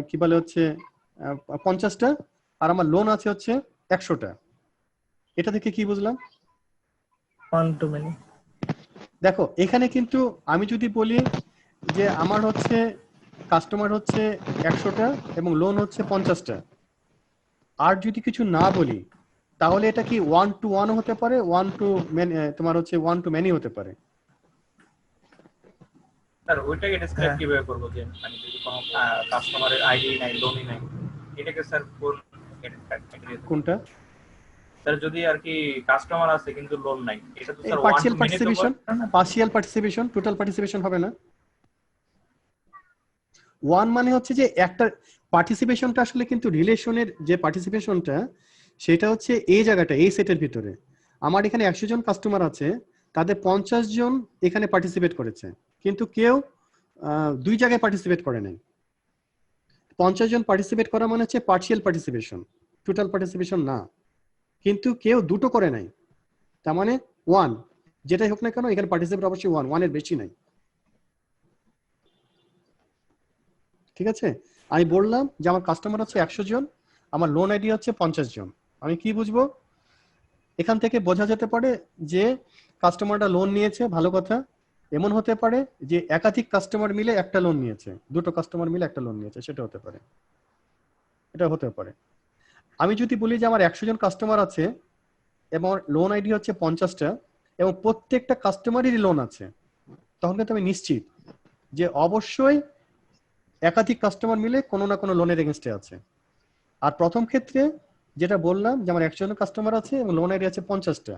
কি বলে হচ্ছে 50টা আর আমার লোন আছে হচ্ছে 100টা, এটা থেকে কি বুঝলাম? 1 to many। দেখো এখানে কিন্তু আমি যদি বলি যে আমার হচ্ছে কাস্টমার হচ্ছে 100টা এবং লোন হচ্ছে 50টা, আর যদি কিছু না বলি তাহলে এটা কি 1 to 1 হতে পারে, 1 to many, তোমার হচ্ছে 1 to many হতে পারে। স্যার ওইটাকে ডেসক্রাইব হ্যাঁ। কিভাবে করবো যে মানে যদি কোনো কাস্টমারের আইডি নাই, লোনই নাই, এটাকে স্যার কোন ক্যাটাগরি? কোনটা? স্যার যদি আর কি কাস্টমার আছে কিন্তু লোন নাই, এটা তো sir one partial to many তো participation, partial participation, total participation হবে না। 1 মানে হচ্ছে যে একটা পার্টিসিপেশনটা আসলে কিন্তু রিলেশনের যে পার্টিসিপেশনটা সেটা হচ্ছে এই জায়গাটা, এই সেটের ভিতরে। আমার এখানে 100 জন কাস্টমার আছে, তাদের 50 জন এখানে পার্টিসিপেট করেছে, কিন্তু কেউ 2 জায়গায় পার্টিসিপেট করে নাই। 50 জন পার্টিসিপেট করা মানে হচ্ছে পার্সিয়াল পার্টিসিপেশন, টোটাল পার্টিসিপেশন না। কিন্তু কেউ দুটো করে নাই, তার মানে 1, যেটাই হোক না কেন এখানে পার্টিসিপেট অবশ্যই 1 এর বেশি নাই। ঠিক আছে? আমি বললাম যে আমার কাস্টমার হচ্ছে 100 জন, আমার লোন আইডি হচ্ছে 50 জন, আমি কি বুঝবো? এখান থেকে বোঝা যেতে পারে যে কাস্টমারটা লোন নিয়েছে, ভালো কথা। এমন হতে পারে যে একাধিক কাস্টমার মিলে একটা লোন নিয়েছে, দুটো কাস্টমার মিলে একটা লোন নিয়েছে, সেটা হতে পারে, এটা হতে পারে। আমি যদি বলি যে আমার 100 জন কাস্টমার আছে এবং লোন আইডি হচ্ছে 50টা এবং প্রত্যেকটা কাস্টমারেরই লোন আছে, তখন কিন্তু আমি নিশ্চিত যে অবশ্যই একাধিক কাস্টমার মিলে কোনো না কোনো লোনের এগেনস্টে আছে। আর প্রথম ক্ষেত্রে যেটা বললাম যে আমার 100 জন কাস্টমার আছে এবং লোন আইডি আছে 50টা,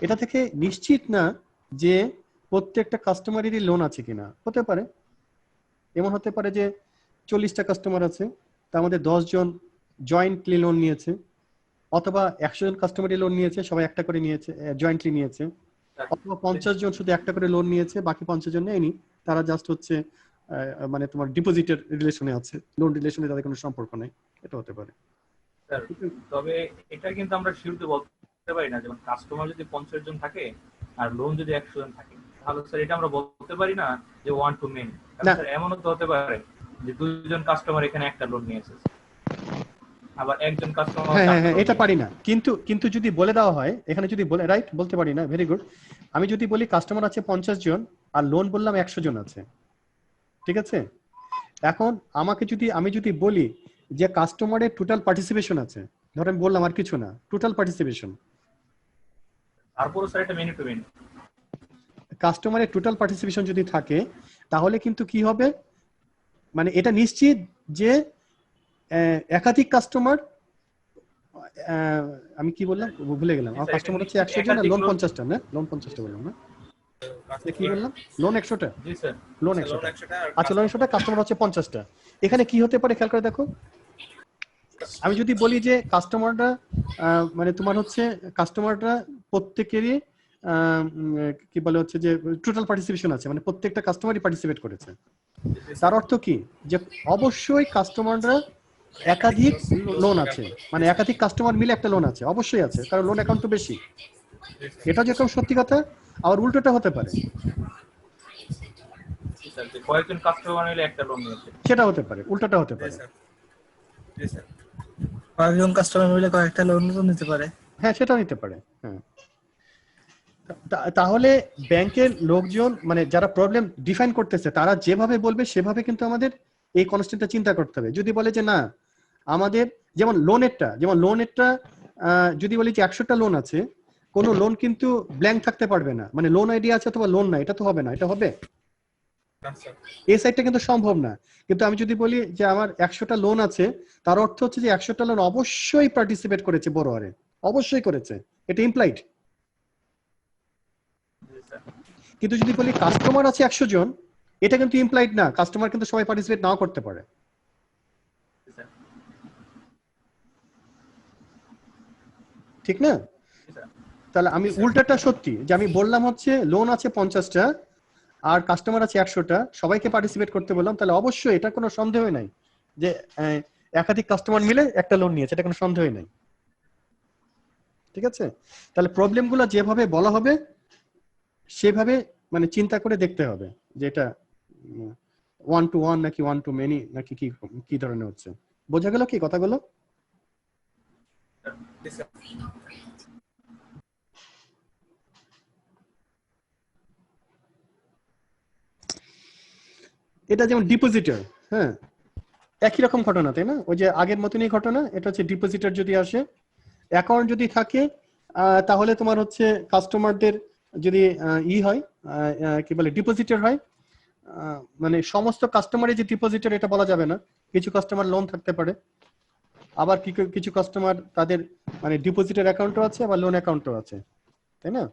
এটা থেকে নিশ্চিত না যে প্রত্যেকটা কাস্টমারেরই লোন আছে কিনা। হতে পারে, এমন হতে পারে যে 40টা কাস্টমার আছে, তার মধ্যে 10 জন জয়েন্টলি লোন নিয়েছে, অথবা 100 জন কাস্টমারই লোন নিয়েছে, সবাই একটা করে নিয়েছে, জয়েন্টলি নিয়েছে, অথবা 50 জন শুধু একটা করে লোন নিয়েছে, বাকি 50 জন নেয়নি, তারা জাস্ট হচ্ছে মানে তোমার ডিপোজিটের রিলেশনে আছে, লোন রিলেশনে তাদের কোনো সম্পর্ক নাই, এটা হতে পারে। স্যার তবে এটা কিন্তু আমরা শুরুতে বলতে পারি না, যেমন কাস্টমার যদি 50 জন থাকে আর লোন যদি 100 জন থাকে, তাহলে স্যার এটা আমরা বলতে পারি না যে ওয়ান টু মেনি। স্যার এমনও তো হতে পারে যে 2 জন কাস্টমার এখানে একটা লোন নিয়েছে, আবার একজন কাস্টমার। হ্যাঁ এটা পারি না, কিন্তু যদি বলে দেওয়া হয় এখানে, যদি বলে, রাইট, বলতে পারি না, ভেরি গুড। আমি যদি বলি কাস্টমার আছে 50 জন আর লোন বললাম 100 জন আছে, ঠিক আছে? এখন আমি যদি বলি যে কাস্টমারের টোটাল পার্টিসিপেশন আছে, ধরেন বললাম আর কিছু না, টোটাল পার্টিসিপেশন, তারপর স্যার এটা মেনি টু মেনি, কাস্টমারের টোটাল পার্টিসিপেশন যদি থাকে, তাহলে কিন্তু কি হবে, মানে এটা নিশ্চিত যে একাধিক কাস্টমার, আমি কি বললাম ভুলে গেলাম, আমার কাস্টমার হচ্ছে 100 জন আর লোন 50টা, না লোন 50টা বললাম না, কি বললাম, লোন 100টা, জি স্যার লোন 100টা, আচ্ছা লোন 100টা, কাস্টমার হচ্ছে 50টা। এখানে কি হতে পারে খেয়াল করে দেখো, আমি যদি বলি যে কাস্টমাররা মানে তোমার হচ্ছে কাস্টমাররা প্রত্যেকেরই কি বলে হচ্ছে যে টোটাল পার্টিসিপেশন আছে, মানে প্রত্যেকটা কাস্টমারই পার্টিসিপেট করেছে, তার অর্থ কি যে অবশ্যই কাস্টমাররা একাধিক লোন আছে, মানে একাধিক কাস্টমার মিলে একটা লোন আছে, অবশ্যই আছে, কারণ লোন অ্যাকাউন্ট তো বেশি। এটা যেরকম সত্যি কথা, আবার উল্টোটা হতে পারে, স্যার যে কয়েকজন কাস্টমার মিলে একটা লোন নিয়েছে, সেটা হতে পারে, উল্টোটা হতে পারে। কয়েকজন কাস্টমার মিলে কয়েকটা লোন নিতে পারে, হ্যাঁ সেটাও নিতে পারে। হ্যাঁ, তাহলে ব্যাংকের লোকজন মানে যারা প্রবলেম ডিফাইন করতেছে, তারা যেভাবে বলবে সেভাবে কিন্তু আমাদের এই কনস্ট্যান্টটা চিন্তা করতে হবে। যদি বলে যে না আমাদের যেমন লোনেরটা যদি বলি যে 100টা লোন আছে, কোনো লোন কিন্তু ব্ল্যাঙ্ক থাকতে পারবে না, মানে লোন আইডি আছে অথবা লোন না, এটা তো হবে না, এটা হবে এই সাইডটা কিন্তু সম্ভব না। কিন্তু আমি যদি বলি যে আমার 100টা লোন আছে, তার অর্থ হচ্ছে যে 100টা লোন অবশ্যই পার্টিসিপেট করেছে বড়োয়ারে, অবশ্যই করেছে, এটা ইমপ্লাইড। কিন্তু যদি বলি কাস্টমার আছে 100 জন, এটা কিন্তু ইমপ্লাইড না, কাস্টমার কিন্তু সবাই পার্টিসিপেট নাও করতে পারে, ঠিক না? তাহলে আমি উল্টাটা সত্যি, যে আমি বললাম হচ্ছে লোন আছে 50টা আর কাস্টমার আছে 100টা, সবাইকে পার্টিসিপেট করতে বললাম, তাহলে অবশ্যই এটা কোনো সন্দেহ নাই যে একাধিক কাস্টমার মিলে একটা লোন নিয়েছে, এটা কোনো সন্দেহই নাই, ঠিক আছে? তাহলে প্রবলেমগুলো যেভাবে বলা হবে সেভাবে মানে চিন্তা করে দেখতে হবে যে এটা 1 to 1 নাকি 1 to many নাকি কি ধরনের হচ্ছে। বোঝা গেল কি কথাগুলো? এটা যেমন ডিপোজিটর, হ্যাঁ একই রকম ঘটনা, তাই না? ওই যে আগের মতনই ঘটনা, এটা হচ্ছে ডিপোজিটর যদি আসে, অ্যাকাউন্ট যদি থাকে, তাহলে তোমার হচ্ছে কাস্টমারদের যদি হয় কি বলে ডিপোজিটর হয়, মানে সমস্ত কাস্টমারই যে ডিপোজিটর এটা বলা যাবে না, কিছু কাস্টমার লোন থাকতে পারে, আবার কিছু কাস্টমার তাদের মানে ডিপোজিটর অ্যাকাউন্টও আছে আবার লোন অ্যাকাউন্টও আছে, তাই না?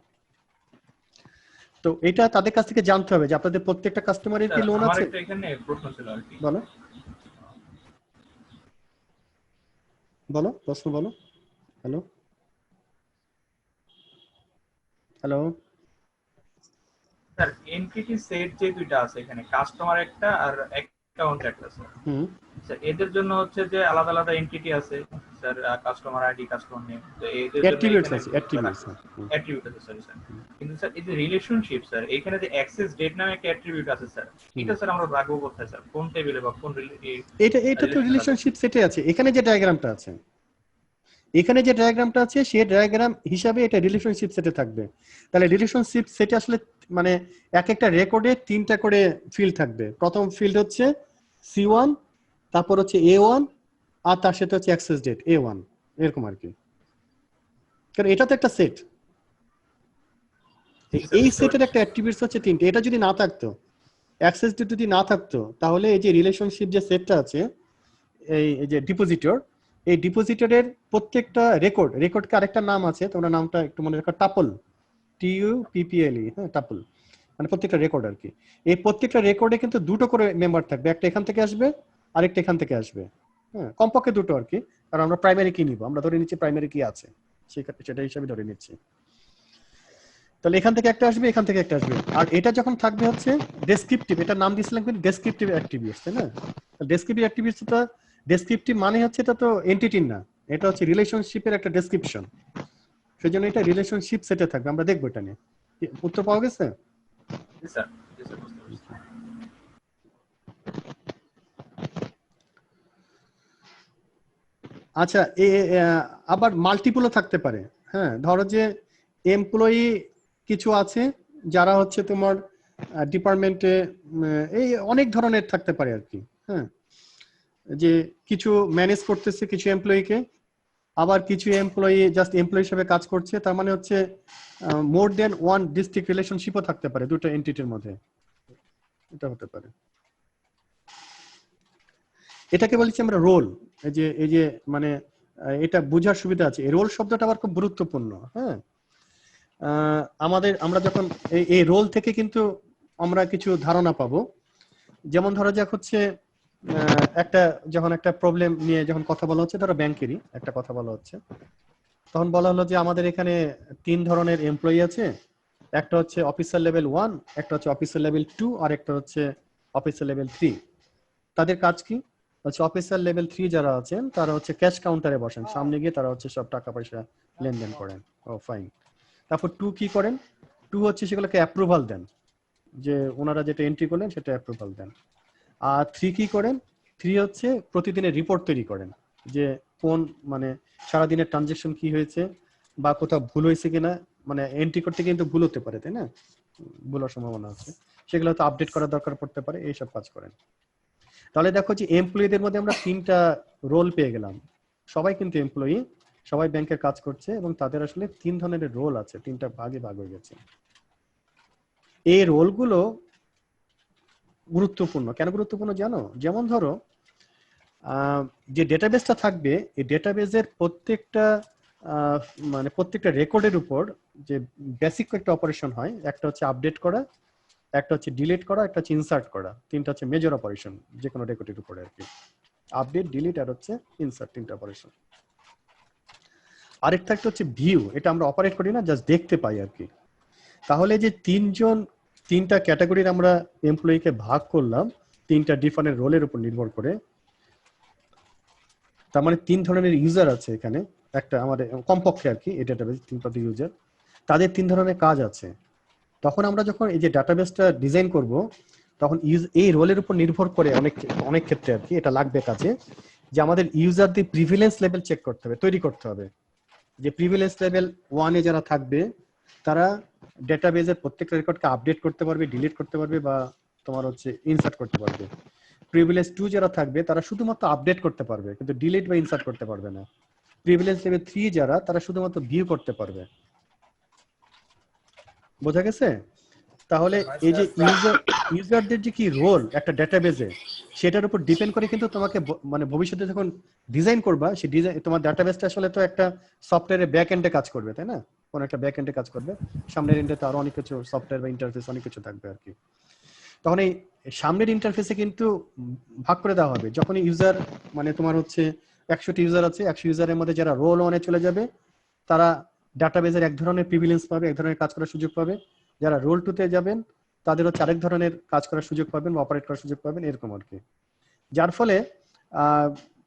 তো এটা তাদের কাছ থেকে জানতে হবে যে আপনাদের প্রত্যেকটা কাস্টমারের কি লোন আছে। এখানে প্রশ্ন ছিল আর কি, বলো প্রশ্ন বলো। Hello hello sir entity set যে দুইটা আছে এখানে, কাস্টমার একটা আর অ্যাকাউন্ট একটা স্যার, স্যার এদের জন্য হচ্ছে যে আলাদা আলাদা এনটিটি আছে sir, customer ID, customer name, তো এদের অ্যাট্রিবিউটস আছে, অ্যাট্রিবিউট আছে সরি স্যার। কিন্তু স্যার এই যে রিলেশনশিপ স্যার, এখানে যে অ্যাক্সেস ডেট নামে একটা অ্যাট্রিবিউট আছে স্যার, এটা স্যার আমরা রাখবো কোথায় স্যার, কোন টেবিলে বা কোন এটা তো রিলেশনশিপ সেটে আছে। এখানে যে ডায়াগ্রামটা আছে সেই ডায়াগ্রাম হিসাবে এটা রিলেশনশিপ সেটে থাকবে। তাহলে রিলেশনশিপ সেটে আসলে মানে এক একটা রেকর্ডে 3টা করে ফিল্ড থাকবে। প্রথম ফিল্ড হচ্ছে C1, তারপর হচ্ছে A1, আর তার সাথে হচ্ছে অ্যাক্সেস ডেট A1, এরকম আর কি। কারণ এটা তো একটা সেট, এই সেটের একটা অ্যাট্রিবিউটস হচ্ছে 3টে। এটা যদি না থাকতো, অ্যাক্সেস ডেট যদি না থাকতো, তাহলে এই যে রিলেশনশিপ যে সেটটা আছে, এই যে ডিপোজিটর, এই ডিপোজিটরের প্রত্যেকটা রেকর্ডকে আরেকটা নাম আছে, তোমরা নামটা একটু মনে রাখো, টাপল, TUPPLE, হ্যাঁ টাপল, মানে প্রত্যেকটা রেকর্ড আর কি। এই প্রত্যেকটা রেকর্ডে কিন্তু 2টো করে মেম্বার থাকবে, একটা এখান থেকে আসবে আরেকটা এখান থেকে আসবে, হ্যাঁ কমপক্ষে 2টো আর কি, কারণ আমরা প্রাইমারি কি নিব, আমরা ধরে নিচ্ছি প্রাইমারি কি আছে সেটা হিসাবে ধরে নিচ্ছি। তাহলে এখান থেকে একটা আসবে, এখান থেকে একটা আসবে। আর এটা যখন থাকবে হচ্ছে ডেসক্রিপটিভ, এটা নাম দিয়েছিলাম কিন্তু ডেসক্রিপটিভ অ্যাট্রিবিউটস, তাই না? ডেসক্রিপটিভ অ্যাট্রিবিউটসটা, ডেসক্রিপটিভ মানে হচ্ছে এটা তো এন্টিটির না, এটা হচ্ছে রিলেশনশিপের একটা ডেসক্রিপশন, সেজন্য এটা রিলেশনশিপ সেটে থাকবে। আমরা দেখবো এটা নিয়ে। উত্তর পাওয়া গেছে? জি স্যার, জি স্যার, বুঝতে পারছি। আচ্ছা, আবার মাল্টিপলও থাকতে পারে। হ্যাঁ, ধরো যে এমপ্লয়ি কিছু আছে যারা হচ্ছে তোমার ডিপার্টমেন্টে এই অনেক ধরনের থাকতে পারে আর কি। হ্যাঁ, যে কিছু ম্যানেজ করতেছে কিছু এমপ্লয়িকে, আবার কিছু এমপ্লয়ি জাস্ট এমপ্লয়ি হিসেবে কাজ করছে, তার মানে হচ্ছে মোর দেন ওয়ান ডিস্ট্রিক্ট রিলেশনশিপও থাকতে পারে দুটো এন্টিটির মধ্যে, এটা হতে পারে। এটাকে বলছি আমরা রোল। এই যে মানে এটা বোঝার সুবিধা আছে, এই রোল শব্দটা আবার খুব গুরুত্বপূর্ণ। হ্যাঁ, আমরা যখন এই রোল থেকে কিন্তু আমরা কিছু ধারণা পাবো। যেমন ধরো যাক হচ্ছে যখন একটা প্রবলেম নিয়ে যখন কথা বলা হচ্ছে, ধরো ব্যাংকেরই একটা কথা বলা হচ্ছে, তখন বলা হলো যে আমাদের এখানে 3 ধরনের এমপ্লয়ি আছে, একটা হচ্ছে অফিসার লেভেল 1, একটা হচ্ছে অফিসার লেভেল 2, আর একটা হচ্ছে অফিসার লেভেল 3। তাদের কাজ কি হচ্ছে, অফিসার লেভেল 3 যারা আছেন তারা হচ্ছে ক্যাশ কাউন্টারে বসেন, সামনে গিয়ে তারা হচ্ছে সব টাকা পয়সা লেনদেন করেন। ও ফাইন। তারপর 2 কি করেন, 2 হচ্ছে সেগুলোকে অ্যাপ্রুভাল দেন, যে ওনারা যেটা এন্ট্রি করলেন সেটা অ্যাপ্রুভাল দেন। আর 3 কি করেন, 3 হচ্ছে প্রতিদিনের রিপোর্ট তৈরি করেন, যে কোন মানে সারাদিনের ট্রানজেকশন কি হয়েছে বা কোথাও ভুল হয়েছে কিনা, মানে এন্ট্রি করতে কিন্তু ভুল হতে পারে, তাই না? ভুলের সম্ভাবনা আছে, সেগুলো তো আপডেট করার দরকার পড়তে পারে, এইসব কাজ করেন। তাহলে দেখো যে এমপ্লয়ীদের মধ্যে আমরা 3টা রোল পেয়ে গেলাম। সবাই কিন্তু এমপ্লয়ি, সবাই ব্যাংকের কাজ করছে, এবং তাদের আসলে 3 ধরনের রোল আছে, 3টা ভাগে ভাগ হয়ে গেছে। এই রোলগুলো গুরুত্বপূর্ণ। কেন গুরুত্বপূর্ণ জানো? যেমন ধরো যে ডেটাবেসটা থাকবে, এই ডেটাবেসের প্রত্যেকটা মানে প্রত্যেকটা রেকর্ডের উপর যে বেসিক একটা অপারেশন হয়, একটা হচ্ছে আপডেট করা, একটা হচ্ছে ডিলিট করা, একটা হচ্ছে ইনসার্ট করা। 3টা হচ্ছে মেজর অপারেশন যে কোনো রেকর্ডের উপরে আর কি, আপডেট, ডিলিট আর হচ্ছে ইনসার্ট, 3টা অপারেশন। আরেকটা একটা হচ্ছে ভিউ, এটা আমরা অপারেট করি না, জাস্ট দেখতে পাই আর কি। তাহলে যে 3টা ক্যাটাগরির আমরা এমপ্লয়িকে ভাগ করলাম 3টা ডিফারেন্ট রোলের উপর নির্ভর করে, তার মানে 3 ধরনের ইউজার আছে এখানে, একটা আমাদের কমপক্ষে আর কি, এই ডেটাবেস 3 ইউজার, তাদের 3 ধরনের কাজ আছে। তখন আমরা যখন এই যে ডাটাবেসটা ডিজাইন করব, তখন এই রোলের উপর নির্ভর করে অনেক ক্ষেত্রে আর কি এটা লাগবে কাজে, যে আমাদের ইউজারদের প্রিভিলেন্স লেভেল চেক করতে হবে, তৈরি করতে হবে, যে প্রিভিলেন্স লেভেল 1 এ যারা থাকবে তারা ডেটাবেসের প্রত্যেকটা রেকর্ডকে আপডেট করতে পারবে, ডিলিট করতে পারবে, বা তোমার হচ্ছে ইনসার্ট করতে পারবে। প্রিভিলেন্স 2 যারা থাকবে তারা শুধুমাত্র আপডেট করতে পারবে, কিন্তু ডিলিট বা ইনসার্ট করতে পারবে না। প্রিভিলেন্স লেভেল 3 যারা, তারা শুধুমাত্র ভিউ করতে পারবে। বোঝা গেছে? তাহলে এই যে ইউজারদের যে কি রোল একটা ডেটাবেসে, সেটার উপর ডিপেন্ড করে কিন্তু তোমাকে মানে ভবিষ্যতে যখন ডিজাইন করবা, সেই ডিজাইন তোমার ডেটাবেসটা আসলে তো একটা সফটওয়্যারের ব্যাক এন্ডে কাজ করবে, তাই না? কোন একটা ব্যাক এন্ডে কাজ করবে, সামনের এন্ডে তো আরো অনেক কিছু সফটওয়্যার বা ইন্টারফেস অনেক কিছু থাকবে আর কি। তখন এই সামনের ইন্টারফেসে কিন্তু ভাগ করে দেওয়া হবে। যখন ইউজার মানে তোমার হচ্ছে 100টি ইউজার আছে, 100 ইউজারের মধ্যে যারা রোল 1 এ চলে যাবে তারা ডাটাবেসের এক ধরনের প্রিভিলেন্স পাবে, এক ধরনের কাজ করার সুযোগ পাবে। যারা রোল 2 তে যাবেন তাদের হচ্ছে আরেক ধরনের কাজ করার সুযোগ পাবেন বা অপারেট করার সুযোগ পাবেন, এরকম আর কি। যার ফলে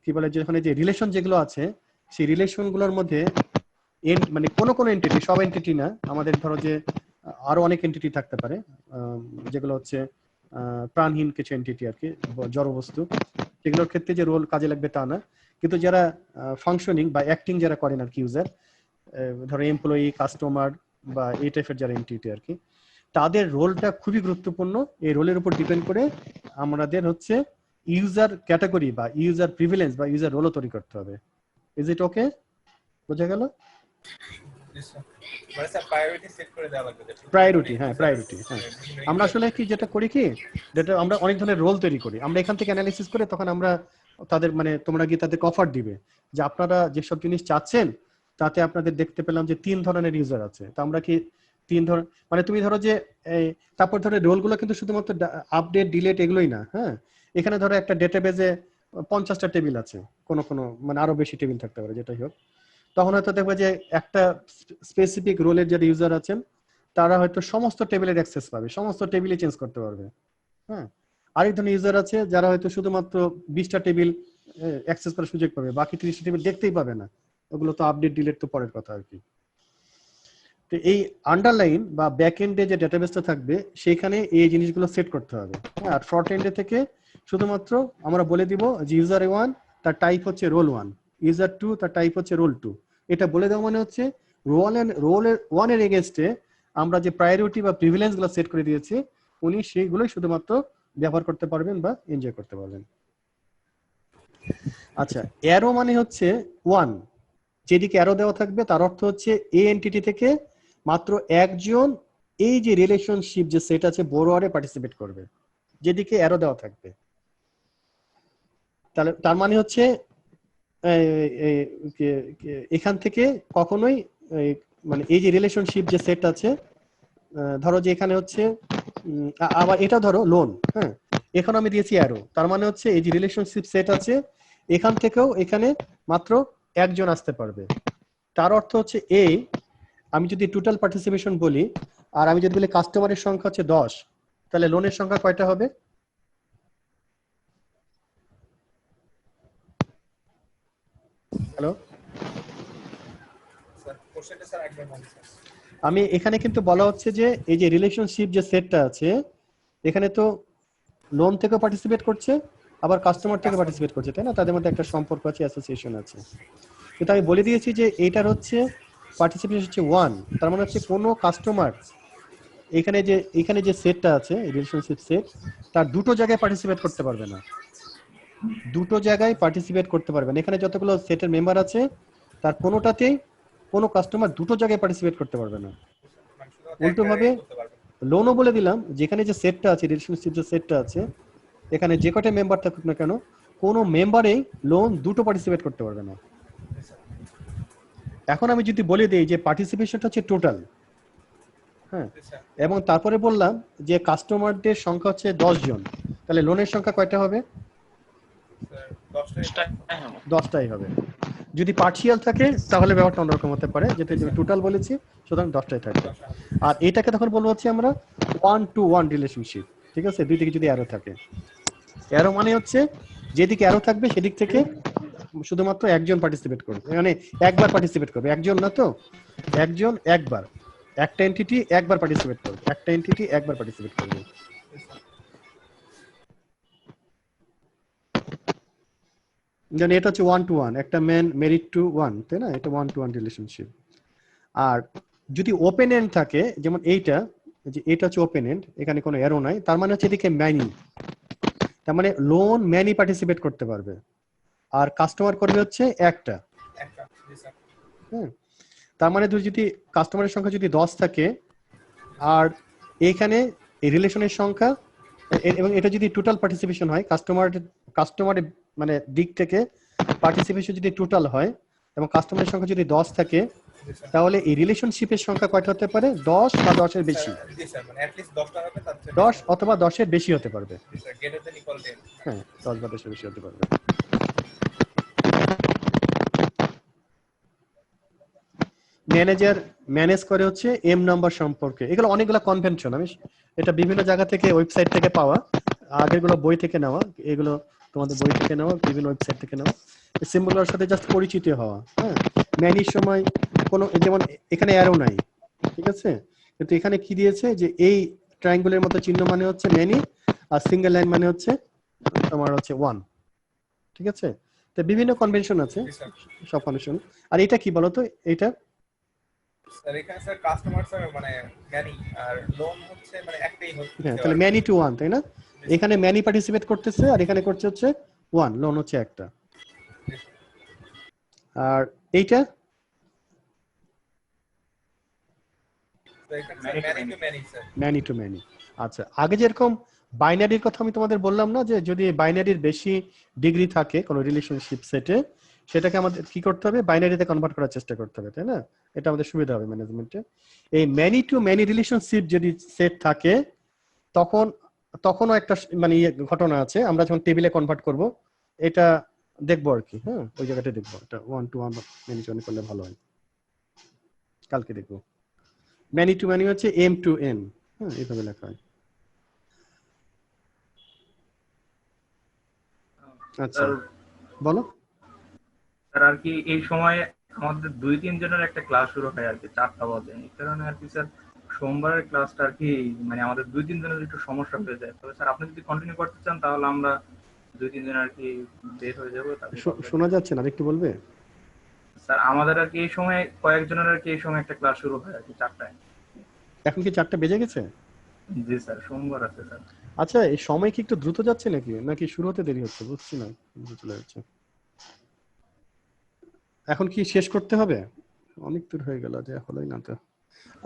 কি বলে, যেখানে যে রিলেশন যেগুলো আছে, সেই রিলেশনগুলোর মধ্যে মানে কোন এন্টিটি, সব এন্টিটি না, আমাদের ধরো যে আরো অনেক এন্টিটি থাকতে পারে, যেগুলো হচ্ছে প্রাণহীন কিছু এন্টিটি আর কি, জড়বস্তু, সেগুলোর ক্ষেত্রে যে রোল কাজে লাগবে তা না, কিন্তু যারা ফাংশনিং বা অ্যাক্টিং যারা করেন আর কি ইউজার, ধরো এমপ্লয়ি, কাস্টমার বা এই টাইপের যারা এন্টিটি আর কি, তাদের রোলটা খুবই গুরুত্বপূর্ণ। এই রোলের উপর ডিপেন্ড করে আমাদের হচ্ছে ইউজার ক্যাটাগরি বা ইউজার প্রিভিলেন্স বা ইউজার রোলও তৈরি করতে হবে। ইজ ইট ওকে? বোঝা গেল? মানে স্যার প্রায়োরিটি সেট করে দেওয়া লাগবে। প্রায়োরিটি, হ্যাঁ প্রায়োরিটি, হ্যাঁ। আমরা আসলে কি যেটা করি কি, যেটা আমরা অনেক ধরনের রোল তৈরি করি, আমরা এখান থেকে অ্যানালাইসিস করে তখন আমরা তাদের মানে তোমরা গিয়ে তাদেরকে অফার দিবে যে আপনারা যেসব জিনিস চাচ্ছেন তাতে আপনাদের দেখতে পেলাম যে 3 ধরনের ইউজার আছে, তো আমরা কি 3 ধরনের, মানে তুমি ধরো যে তারপর ধরো রোলগুলো কিন্তু শুধুমাত্র আপডেট, ডিলিট এগুলোই না, হ্যাঁ। এখানে ধরো একটা ডেটাবেসে 50টা টেবিল আছে, কোনো মানে আরো বেশি টেবিল থাকতে পারে, যেটাই হোক। তখন হয়তো দেখবে যে একটা স্পেসিফিক রোলের যারা ইউজার আছেন তারা হয়তো সমস্ত টেবিলের অ্যাক্সেস পাবে, সমস্ত টেবিলে চেঞ্জ করতে পারবে। হ্যাঁ, আরেক ধরনের ইউজার আছে যারা হয়তো শুধুমাত্র 20টা টেবিল অ্যাক্সেস করার সুযোগ পাবে, বাকি 30টা টেবিল দেখতেই পাবে না। ওগুলো তো আপডেট ডিলিট তো পরের কথা আর কি। তো এই আন্ডারলাইন বা ব্যাক এন্ডে যে ডেটাবেসটা থাকবে সেখানে এই জিনিসগুলো সেট করতে হবে। আর ফ্রন্ট এন্ডে থেকে শুধুমাত্র আমরা বলে দিব যে ইউজার 1 তার টাইপ হচ্ছে রোল 1, ইউজার 2 তার টাইপ হচ্ছে রোল 2। এটা বলে দেওয়া মানে হচ্ছে রোল 1 এর এগেইনস্টে আমরা যে প্রায়োরিটি বা প্রিভিলেন্স গুলো সেট করে দিয়েছি উনি সেইগুলোই শুধুমাত্র ব্যবহার করতে পারবেন বা এনজয় করতে পারবেন। আচ্ছা, অ্যারো মানে হচ্ছে 1, যেদিকে অ্যারো দেওয়া থাকবে তার অর্থ হচ্ছে এই এন্টিটি থেকে মাত্র একজন এই যে রিলেশনশিপ যে সেট আছে বড়োয়ারে পার্টিসিপেট করবে, যেদিকে অ্যারো দেওয়া থাকবে। তাহলে তার মানে হচ্ছে এখান থেকে কখনোই মানে এই যে রিলেশনশিপ যে সেট আছে, ধরো যে এখানে হচ্ছে আবার এটা ধরো লোন, হ্যাঁ, এখন আমি দিয়েছি অ্যারো, তার মানে হচ্ছে এই যে রিলেশনশিপ সেট আছে এখান থেকেও এখানে মাত্র একজন আসতে পারবে। তার অর্থ হচ্ছে এই আমি যদি টোটাল পার্টিসিপেশন বলি আর আমি যদি বলি কাস্টমারের সংখ্যা হচ্ছে 10, তাহলে লোনের সংখ্যা কয়টা হবে? হ্যালো, আমি এখানে কিন্তু বলা হচ্ছে যে এই যে রিলেশনশিপ যে সেটটা আছে এখানে তো লোন থেকে পার্টিসিপেট করছে আবার কাস্টমার থেকে পার্টিসিপেট করছে, তাই না? তাদের মধ্যে একটা সম্পর্ক আছে, অ্যাসোসিয়েশন আছে। কিন্তু আমি বলে দিয়েছি যে এটার হচ্ছে পার্টিসিপেশন হচ্ছে 1, তার মানে হচ্ছে কোনো কাস্টমার এখানে যে সেটটা আছে রিলেশনশিপ সেট তার দুটো জায়গায় পার্টিসিপেট করতে পারবে না, দুটো জায়গায় পার্টিসিপেট করতে পারবে না। এখানে যতগুলো সেটের মেম্বার আছে তার কোনোটাতেই কোনো কাস্টমার দুটো জায়গায় পার্টিসিপেট করতে পারবে না। উল্টো ভাবে লোনও বলে দিলাম, যেখানে যে সেটটা আছে রিলেশনশিপ যে সেটটা আছে এখানে যে কটা মেম্বার থাকুক না কেন কোনো মেম্বারেই লোন দুটো পার্টিসিপেট করতে পারবে না। এখন আমি যদি বলে দিই যে পার্টিসিপেশনটা হচ্ছে টোটাল, হ্যাঁ, এবং তারপরে বললাম যে কাস্টমারদের সংখ্যা হচ্ছে 10 জন, তাহলে লোনের সংখ্যা কয়টা হবে? 10টাই হবে। যদি পার্শিয়াল থাকে তাহলে ব্যাপারটা অন্যরকম হতে পারে, যেটা টোটাল বলেছি সুতরাং 10টাই থাকবে। আর এটাকে তখন বলবো হচ্ছে আমরা 1-to-1 রিলেশনশিপ, ঠিক আছে? দুই দিকে যদি অ্যারো থাকে, অ্যারো মানে হচ্ছে যেদিকে অ্যারো থাকবে সেদিক থেকে শুধুমাত্র একজন পার্টিসিপেট করবে, মানে একবার পার্টিসিপেট করবে, একজন না তো, একজন একবার, একটা এন্টিটি একবার পার্টিসিপেট করবে, একটা এন্টিটি একবার পার্টিসিপেট করবে। জানি এটা হচ্ছে 1-to-1, একটা ম্যান মেরিড টু 1, তাই না? এটা 1-to-1 রিলেশনশিপ। আর যদি ওপেন এন্ড থাকে, যেমন এইটা, যে এটা হচ্ছে ওপেন এন্ড, এখানে কোনো অ্যারো নাই, তার মানে হচ্ছে এদিকে ম্যানি, তার মানে লোন ম্যানি পার্টিসিপেট করতে পারবে আর কাস্টমার করবে হচ্ছে একটা। হ্যাঁ, তার মানে যদি কাস্টমারের সংখ্যা যদি 10 থাকে আর এইখানে এই রিলেশনের সংখ্যা এবং এটা যদি টোটাল পার্টিসিপেশন হয়, কাস্টমারের মানে দিক থেকে পার্টিসিপেশন যদি টোটাল হয় এবং কাস্টমারের সংখ্যা যদি 10 থাকে তাহলে এই রিলেশনশিপের সংখ্যা কয়টা হতে পারে? 10 বা 10 এর বেশি, 10 অথবা 10 এর বেশি হতে পারবে। হ্যাঁ, 10 বা 10 এর বেশি হতে পারবে। ম্যানেজার ম্যানেজ করে হচ্ছে এম নাম্বার সম্পর্কে। এগুলো অনেকগুলো কনভেনশন, আমি এটা বিভিন্ন জায়গা থেকে ওয়েবসাইট থেকে পাওয়া, আগেরগুলো বই থেকে নেওয়া, এগুলো তোমাদের বই থেকে নেওয়া, বিভিন্ন ওয়েবসাইট থেকে নেওয়া। এই সিম্বলগুলোর সাথে জাস্ট পরিচিত হওয়া। হ্যাঁ, ম্যানির সময় কোনো, যেমন এখানে অ্যারো নাই, ঠিক আছে, কিন্তু এখানে কি দিয়েছে যে এই ট্রায়াঙ্গেলের মতো চিহ্ন মানে হচ্ছে ম্যানি আর সিঙ্গেল লাইন মানে হচ্ছে তোমার হচ্ছে 1, ঠিক আছে? তো বিভিন্ন কনভেনশন আছে, সব কনভেনশন। আর এটা কি বলতো, এটা স্যার এখানে স্যার কাস্টমার স্যার মানে ম্যানি আর লোন হচ্ছে মানে একটাই হচ্ছে। হ্যাঁ, তাহলে ম্যানি টু 1, তাই না? এখানে ম্যানি পার্টিসিপেট করতেছে আর এখানে করছে হচ্ছে 1, লোন হচ্ছে একটা। আর এইটা ম্যানি টু ম্যানি। আচ্ছা, আগে যেরকম বাইনারির কথা আমি তোমাদের বললাম না, যে যদি বাইনারির বেশি ডিগ্রি থাকে কোনো রিলেশনশিপ সেটে সেটাকে আমাদের কি করতে হবে? বাইনারিতে কনভার্ট করার চেষ্টা করতে হবে, তাই না? এটা আমাদের সুবিধা হবে ম্যানেজমেন্টে। এই ম্যানি টু ম্যানি রিলেশনশিপ যদি সেট থাকে তখনও একটা মানে ঘটনা আছে, আমরা যখন টেবিলে কনভার্ট করব এটা দেখবো আর কি। হ্যাঁ, ওই জায়গাটা দেখবো, এটা 1-to-1 ম্যানি টু ম্যানি করলে ভালো হয়, কালকে দেখবো। ম্যানি টু ম্যানি হচ্ছে এম টু এন, হ্যাঁ এইভাবে লেখা হয়। আচ্ছা বলো। স্যার আর কি এই সময় আমাদের 2-3 জনের একটা ক্লাস শুরু হয় আর কি 4টা বাজে, এই কারণে আর কি স্যার সোমবারের ক্লাসটা আর কি মানে আমাদের 2-3 জনের একটু সমস্যা হয়ে যায়। তবে স্যার আপনি যদি কন্টিনিউ করতে চান তাহলে আমরা 2-3 জন আর কি বের হয়ে যাবো। শোনা যাচ্ছে না, একটু বলবে? স্যার আমাদের আর কি এই সময় কয়েকজনের আর কি এই সময় একটা ক্লাস শুরু হয় আর কি 4টায়। এখন কি 4টা বেজে গেছে? জি স্যার সোমবার আছে স্যার। আচ্ছা এই সময় কি একটু দ্রুত যাচ্ছে নাকি শুরু হতে দেরি হচ্ছে, বুঝছি না। চলে যাচ্ছে, এখন কি শেষ করতে হবে? অনেক দূর হয়ে গেল যে হলোই না তো।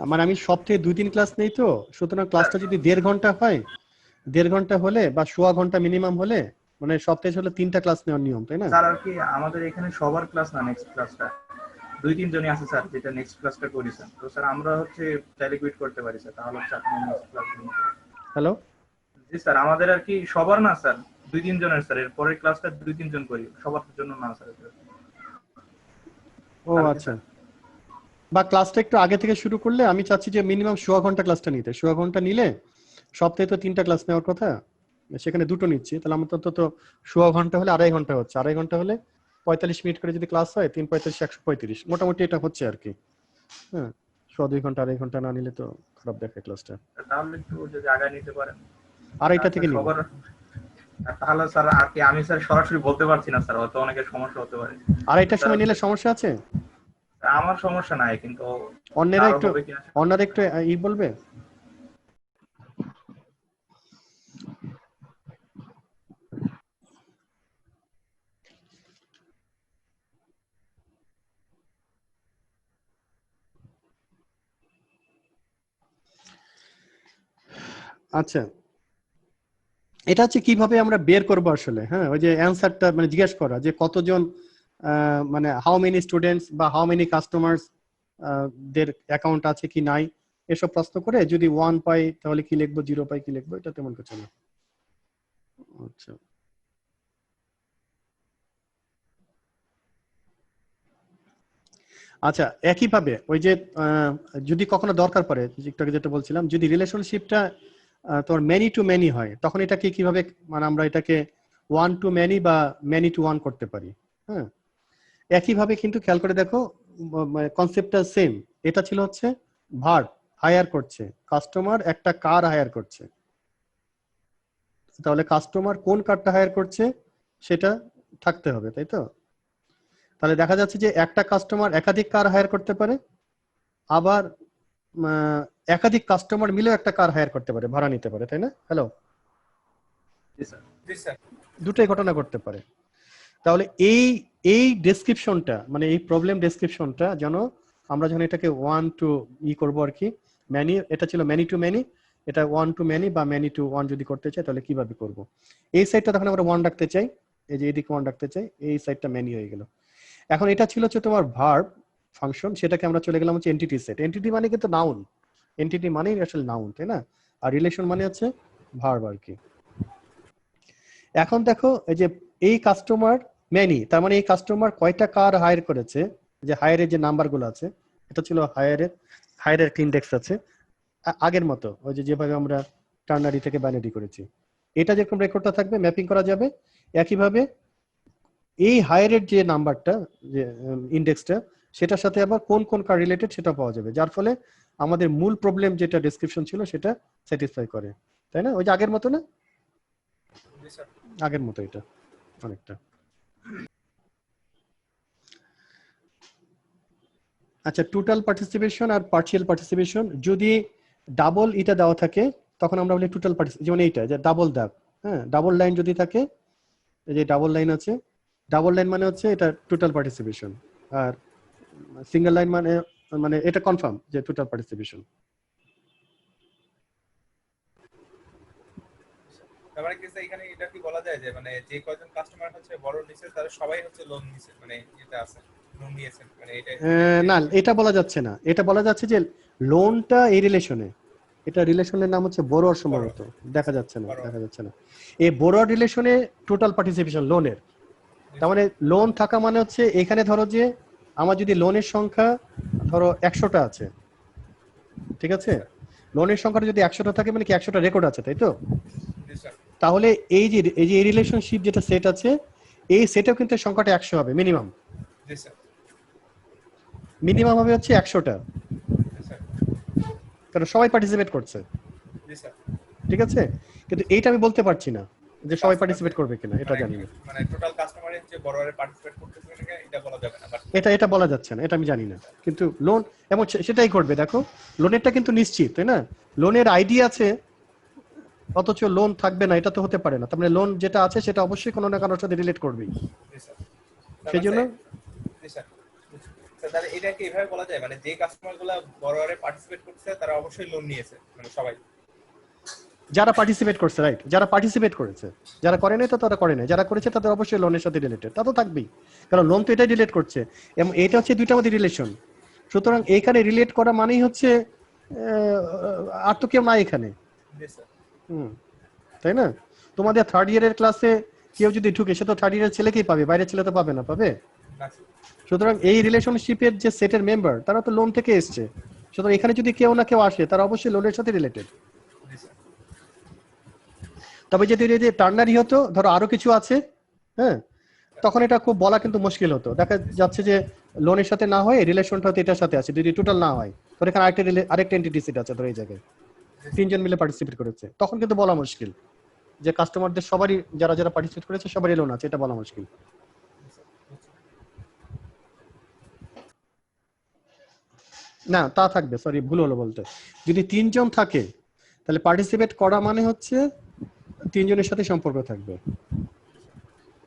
মানে আমি সপ্তাহে 2-3 ক্লাস নেই তো, সুতরাং ক্লাসটা যদি 1.5 ঘন্টা হয়, 1.5 ঘন্টা হলে বা সোয়া ঘন্টা মিনিমাম হলে, মানে সপ্তাহে হলে 3টা ক্লাস নেওয়ার নিয়ম, তাই না? স্যার আর কি আমাদের এখানে সবার ক্লাস না, নেক্সট ক্লাসটা 2-3 জনই আছে স্যার যেটা নেক্সট ক্লাসটা করেছেন। তো স্যার আমরা হচ্ছে চাইলে কুইট করতে পারি স্যার, তাহলে হচ্ছে আপনি নেক্সট ক্লাস নিন। হ্যালো। জি স্যার আমাদের আর কি সবার না স্যার, 2-3 জনের স্যার, এর পরের ক্লাসটা 2-3 জন করি, সবার জন্য না স্যার। ও আচ্ছা, বা ক্লাসটা একটু আগে থেকে শুরু করলে আমি চাচ্ছি যে মিনিমাম সোয়া ঘন্টা ক্লাসটা নিতে। সোয়া ঘন্টা নিলে সপ্তাহে তো 3টা ক্লাস নেওয়ার কথা, সেখানে 2টো নিচ্ছি, তাহলে আমার তো সোয়া ঘন্টা হলে 2.5 ঘন্টা হচ্ছে, 2.5 ঘন্টা হলে 45 মিনিট করে যদি ক্লাস হয় 3-45 135 মোটামুটি এটা হচ্ছে আর কি। হ্যাঁ, সোয়া 2 ঘন্টা 2.5 ঘন্টা না নিলে তো খারাপ দেখায় ক্লাসটা। তাহলে একটু যদি আগে নিতে পারেন 2.5টা থেকে নিব। তাহলে স্যার আর কি আমি স্যার সরাসরি বলতে পারছি না স্যার, হয়তো অনেকের সমস্যা হতে পারে। 2.5টার সময় নিলে সমস্যা আছে? আমার সমস্যা নাই, কিন্তু অন্যরা একটু ই বলবে। আচ্ছা এটা হচ্ছে কিভাবে আমরা বের করবো আসলে, হ্যাঁ ওই যে অ্যানসারটা মানে জিজ্ঞেস করা যে কতজন মানে হাউ মেনি স্টুডেন্টস বা how many customers there account আছে কি নাই, এসব প্রশ্ন করে যদি 1 পাই তাহলে কি লিখবো, 0 পাই কি লিখবো, এটা তেমন কিছু না। আচ্ছা আচ্ছা একইভাবে ওই যে যদি কখনো দরকার পড়ে, একটু আগে যেটা বলছিলাম, যদি রিলেশনশিপটা তোমার মেনি টু মেনি হয়, তখন এটাকে কিভাবে মানে আমরা এটাকে 1 টু মেনি বা মেনি টু 1 করতে পারি। হ্যাঁ একইভাবে কিন্তু খেয়াল করে দেখো কনসেপ্টটা সেম। এটা ছিল হচ্ছে ভার্ব হায়ার করছে, কাস্টমার একটা কার হায়ার করছে, তাহলে কাস্টমার কোন কারটা হায়ার করছে সেটা থাকতে হবে, তাই তো? তাহলে দেখা যাচ্ছে যে একটা কাস্টমার একাধিক কার হায়ার করতে পারে, আবার একাধিক কাস্টমার মিলেও একটা কার হায়ার করতে পারে, ভাড়া নিতে পারে, তাই না? হ্যালো, দুটোই ঘটনা ঘটতে পারে। তাহলে এই ডেসক্রিপশনটা মানে এই প্রবলেম ডেসক্রিপশনটা যেন আমরা যখন এটাকে 1 টু ই করবো আর কি, ম্যানি, এটা ছিল ম্যানি টু ম্যানি, এটা 1 টু ম্যানি বা ম্যানি টু 1 যদি করতে চাই তাহলে কিভাবে করব। এই সাইডটা তখন আমরা 1 রাখতে চাই, এই যে এদিকে 1 রাখতে চাই, এই সাইডটা ম্যানি হয়ে গেল। এখন এটা ছিল হচ্ছে তোমার ভার্ব ফাংশন, সেটাকে আমরা চলে গেলাম হচ্ছে এন্টিটি সেট। এন্টিটি মানে কিন্তু নাউন, এন্টিটি মানে আসলে নাউন, তাই না? আর রিলেশন মানে হচ্ছে ভার্ব আর কি। এখন দেখো এই যে এই কাস্টমার মেনি, তার মানে এই কাস্টমার কয়টা কার হায়ার করেছে, যে হায়ারের যে নাম্বারগুলো আছে, এটা ছিল হায়ারের একটা ইন্ডেক্স আছে আগের মতো, ওই যে যেভাবে আমরা টার্নারি থেকে বাইনারি করেছি, এটা যেরকম রেকর্ডটা থাকবে ম্যাপিং করা যাবে। একইভাবে এই হায়ারের যে নাম্বারটা, যে ইন্ডেক্সটা, সেটার সাথে আবার কোন কোন কার রিলেটেড সেটা পাওয়া যাবে, যার ফলে আমাদের মূল প্রবলেম যেটা ডেসক্রিপশন ছিল সেটা স্যাটিসফাই করে, তাই না? ওই যে আগের মতো না, আগের মতো এটা অনেকটা। আচ্ছা টোটাল পার্টিসিপেশন আর পার্শিয়াল পার্টিসিপেশন, যদি ডাবল এটা দেওয়া থাকে তখন আমরা বলি টোটাল পার্টিসিপেশন, যেমন এইটা যে ডাবল দাগ, হ্যাঁ ডাবল লাইন যদি থাকে, এই যে ডাবল লাইন আছে, ডাবল লাইন মানে হচ্ছে এটা টোটাল পার্টিসিপেশন, আর সিঙ্গেল লাইন মানে মানে এটা কনফার্ম যে টোটাল পার্টিসিপেশন। তারপরে কি এখানে এটা কি বলা যায় যে মানে যে কয়জন কাস্টমার হচ্ছে বড় নিছে তারা সবাই হচ্ছে লোন নিছে, মানে এটা আছে লোন নিয়েছেন, মানে এটা না এটা বলা যাচ্ছে না, এটা বলা যাচ্ছে যে লোনটা এই রিলেশনে, এটা রিলেশনের নাম হচ্ছে বোরোর, সম্ভবত দেখা যাচ্ছে না, এই বোরোর রিলেশনে টোটাল পার্টিসিপেশন লোনের। তার মানে লোন থাকা মানে হচ্ছে এখানে ধরো যে আমার যদি লোনের সংখ্যা ধরো 100টা আছে, ঠিক আছে, লোনের সংখ্যাটা যদি 100টা থাকে মানে কি 100টা রেকর্ড আছে, তাই তো? জি স্যার। তাহলে এই রিলেশনশিপ যেটা সেট আছে, এই সেটেও কিন্তু সংখ্যাটা 100 হবে মিনিমাম। জি স্যার। মিনিমাম হবে হচ্ছে 100টা, জি স্যার। কারণ সবাই পার্টিসিপেট করছে। জি স্যার। ঠিক আছে, কিন্তু এইটা আমি বলতে পারছি না যে সবাই পার্টিসিপেট করবে কিনা, এটা জানি না। মানে টোটাল কাস্টমারের যে বড়রে পার্টিসিপেট করতেছে কিনা এটা বলা যাবে না, বাট এটা বলা যাচ্ছে না, এটা আমি জানি না। কিন্তু লোন এমন সেটাই করবে। দেখো লোনেরটা কিন্তু নিশ্চিত, তাই না? লোনের আইডি আছে অথচ লোন থাকবে না, এটা তো হতে পারে না। তার মানে লোন যেটা আছে সেটা অবশ্যই কোনো না কারোর সাথে রিলেট করবেই। জি স্যার। সেই জন্য জি স্যার। স্যার তাহলে এটা কি এভাবে বলা যায় মানে যে কাস্টমারগুলো বড়রে পার্টিসিপেট করছে তারা অবশ্যই লোন নিয়েছে, মানে সবাই? যারা পার্টিসিপেট করছে, রাইট, যারা পার্টিসিপেট করেছে, যারা করে নাই তো তারা করে নাই, যারা করেছে তাদের অবশ্যই লোনের সাথে রিলেটেড, তা তো থাকবেই, কারণ লোন তো এটাই রিলেট করছে এবং এটা হচ্ছে দুইটার মধ্যে রিলেশন। সুতরাং এইখানে রিলেট করা মানেই হচ্ছে আর তো কেউ নাই এখানে। জি স্যার। তাই না? তোমাদের থার্ড ইয়ারের ক্লাসে কেউ যদি ঢুকে সে তো থার্ড ইয়ারের ছেলেকেই পাবে, বাইরের ছেলে তো পাবে না, পাবে? না স্যার। সুতরাং এই রিলেশনশিপের যে সেটের মেম্বার তারা তো লোন থেকে এসছে, সুতরাং এখানে যদি কেউ না কেউ আসে তারা অবশ্যই লোনের সাথে রিলেটেড। জি স্যার। তবে যদি টার্নারি হতো, ধরো আরো কিছু আছে, হ্যাঁ, তখন এটা খুব বলা কিন্তু মুশকিল হতো। দেখা যাচ্ছে যে লোনের সাথে না হয় রিলেশনটা হয়তো এটার সাথে আছে, যদি টোটাল না হয়, ধর এখানে আরেকটা এন্টিটি সেট আছে, ধরো এই জায়গায় তিনজন মিলে পার্টিসিপেট করেছে, তখন কিন্তু বলা মুশকিল যে কাস্টমারদের সবারই যারা যারা পার্টিসিপেট করেছে সবারই লোন আছে, এটা বলা মুশকিল। না তা থাকবে, সরি ভুল হলো বলতে, যদি তিনজন থাকে তাহলে পার্টিসিপেট করা মানে হচ্ছে তিনজনের সাথে সম্পর্ক থাকবে।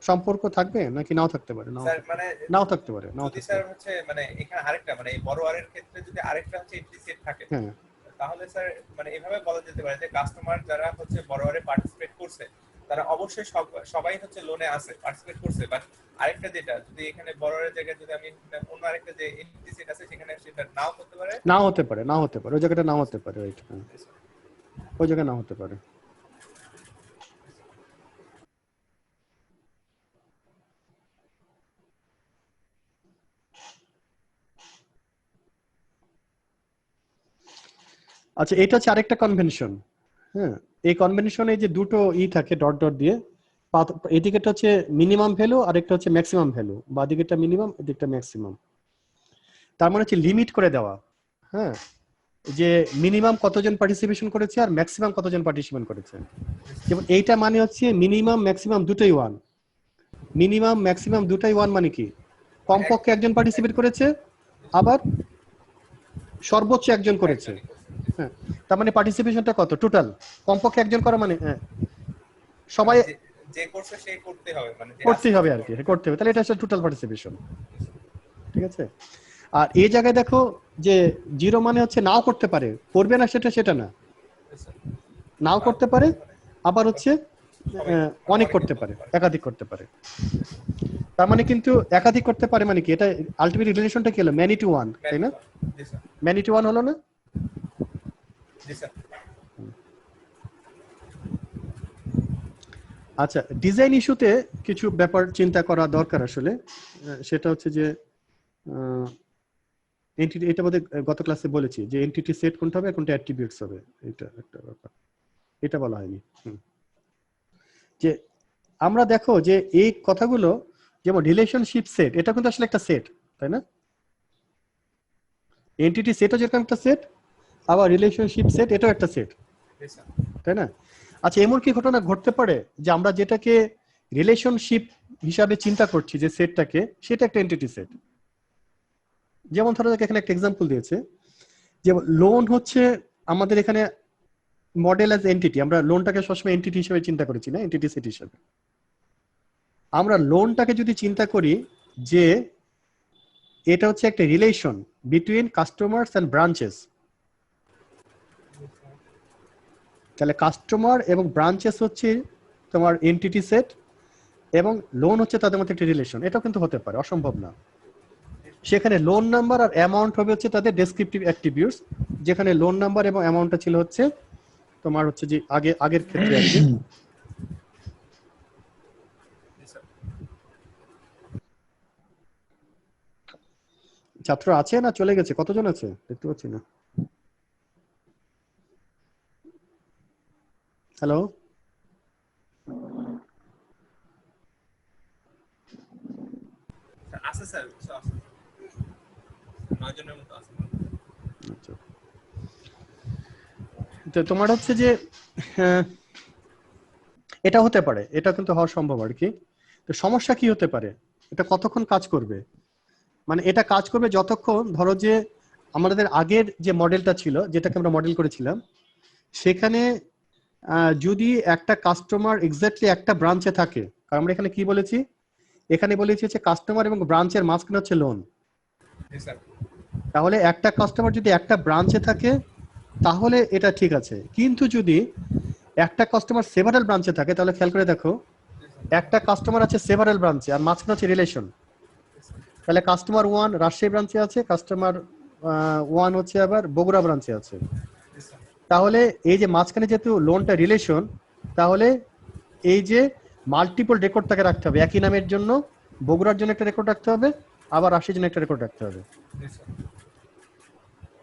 সম্পর্ক থাকবে নাকি নাও থাকতে পারে, স্যার মানে নাও থাকতে পারে, নাও যদি থাকতে স্যার পারে। হচ্ছে মানে এখানে আরেকটা মানে এই বড়োয়ারের ক্ষেত্রে যদি আরেকটা হচ্ছে ইমপ্লিসিট থাকে, হ্যাঁ, তাহলে স্যার মানে এভাবে বলা যেতে পারে যে কাস্টমার যারা হচ্ছে বড়োয়ারে পার্টিসিপেট করছে তারা অবশ্যই সবাই হচ্ছে লোনে আছে, পার্টিসিপেট করছে, বাট আরেকটা যেটা যদি এখানে বড়োয়ারের জায়গায় যদি আমি অন্য আরেকটা যে ইমপ্লিসিট আছে সেখানে সেটা নাও করতে পারে। নাও হতে পারে, নাও হতে পারে, ওই জায়গাটা নাও হতে পারে, রাইট, হ্যাঁ ওই জায়গায় নাও হতে পারে। আচ্ছা, এটা হচ্ছে আরেকটা কনভেনশন। হ্যাঁ, এই কনভেনশনে যে দুটো থাকে ডট ডট দিয়ে, এদিকেটা হচ্ছে মিনিমাম ভ্যালু আর একটা হচ্ছে ম্যাক্সিমাম ভ্যালু, বা দিকেরটা মিনিমাম এদিকটা ম্যাক্সিমাম। তার মানে হচ্ছে লিমিট করে দেওয়া, হ্যাঁ, যে মিনিমাম কতজন পার্টিসিপেশন করেছে আর ম্যাক্সিমাম কতজন পার্টিসিপেশন করেছে। যেমন এইটা মানে হচ্ছে মিনিমাম ম্যাক্সিমাম দুটোই ওয়ান, মিনিমাম ম্যাক্সিমাম দুটাই ওয়ান মানে কি কমপক্ষে একজন পার্টিসিপেট করেছে, আবার সর্বোচ্চ একজন করেছে। হ্যাঁ, তার মানে পার্টিসিপেশনটা কত টোটাল, কমপক্ষে একজন করা মানে হ্যাঁ সবাই যে করছে সে করতে হবে, মানে করতেই হবে আর কি, করতে হবে, তাহলে এটা হচ্ছে টোটাল পার্টিসিপেশন। ঠিক আছে, আর এই জায়গায় দেখো যে জিরো মানে হচ্ছে নাও করতে পারে, করবে না সেটা না, নাও করতে পারে, আবার হচ্ছে অনেক করতে পারে, একাধিক করতে পারে। তার মানে কিন্তু একাধিক করতে পারে মানে কি, এটা আলটিমেট রিলেশনটা কি হলো, ম্যানি টু ওয়ান, তাই না? ম্যানি টু ওয়ান হলো না? আচ্ছা, ডিজাইন ইস্যুতে কিছু ব্যাপার চিন্তা করা দরকার আসলে। সেটা হচ্ছে যে এন্টিটি, এটা বোধহয় গত ক্লাসে বলেছি যে এন্টিটি সেট কোনটা হবে, কোনটা অ্যাট্রিবিউটস হবে, এটা একটা ব্যাপার, এটা বলা হয়নি। যে আমরা দেখো যে এই কথাগুলো, যেমন রিলেশনশিপ সেট, এটা কিন্তু আসলে একটা সেট, তাই না? এন্টিটি সেটও যেরকম একটা সেট, আবার রিলেশনশিপ সেট এটাও একটা সেট, তাই না? আচ্ছা, এমন কি ঘটনা ঘটতে পারে যে আমরা যেটাকে রিলেশনশিপ হিসাবে চিন্তা করছি যে সেটটাকে, সেটা একটা এন্টিটি সেট? যেমন ধরো এখানে একটা এক্সাম্পল দিয়েছে, যে লোন হচ্ছে আমাদের এখানে মডেল অ্যাজ এন্টিটি, আমরা লোনটাকে সবসময় এন্টিটি হিসেবে চিন্তা করেছি না, এন্টিটি সেট হিসেবে। আমরা লোনটাকে যদি চিন্তা করি যে এটা হচ্ছে একটা relation between customers and branches, তাহলে কাস্টমার এবং ব্রাঞ্চেস হচ্ছে তোমার এন্টিটি সেট, এবং লোন হচ্ছে তাদের মধ্যে একটা রিলেশন, এটাও কিন্তু হতে পারে, অসম্ভব না। সেখানে লোন নাম্বার আর অ্যামাউন্ট হবে হচ্ছে তাদের ডেসক্রিপটিভ অ্যাট্রিবিউটস, যেখানে লোন নাম্বার এবং অ্যামাউন্টটা ছিল হচ্ছে তোমার হচ্ছে যে আগের ক্ষেত্রে আর কি। ছাত্র আছে না চলে গেছে, কতজন আছে দেখতে পাচ্ছি না? হ্যালো, আছে স্যার, আছে 9 জনের মতো আছে। তো তোমার হচ্ছে যে আহ, এটা হতে পারে, এটা কিন্তু হওয়া সম্ভব আর কি। তো সমস্যা কি হতে পারে, এটা কতক্ষণ কাজ করবে, মানে এটা কাজ করবে যতক্ষণ ধরো যে আমাদের আগের যে মডেলটা ছিল, যেটাকে আমরা মডেল করেছিলাম, সেখানে যদি একটা কাস্টমার এক্স্যাক্টলি একটা ব্রাঞ্চে থাকে, কারণ আমরা এখানে কি বলেছি, এখানে বলেছি যে কাস্টমার এবং ব্রাঞ্চের মাঝখানে হচ্ছে লোন। তাহলে একটা কাস্টমার যদি একটা ব্রাঞ্চে থাকে তাহলে এটা ঠিক আছে, কিন্তু যদি একটা কাস্টমার সেভারাল ব্রাঞ্চে থাকে, তাহলে খেয়াল করে দেখো, একটা কাস্টমার আছে সেভারাল ব্রাঞ্চে আর মাঝখানে হচ্ছে রিলেশন। তাহলে কাস্টমার 1 রাজশাহী ব্রাঞ্চে আছে, কাস্টমার 1 হচ্ছে আবার বগুড়া ব্রাঞ্চে আছে। তাহলে এই যে মাঝখানে যেহেতু লোনটা রিলেশন, তাহলে এই যে মাল্টিপল রেকর্ড তাকে রাখতে হবে, একই নামের জন্য বগুড়ার জন্য একটা রেকর্ড রাখতে হবে, আবার রাজশাহীর জন্য একটা রেকর্ড রাখতে হবে।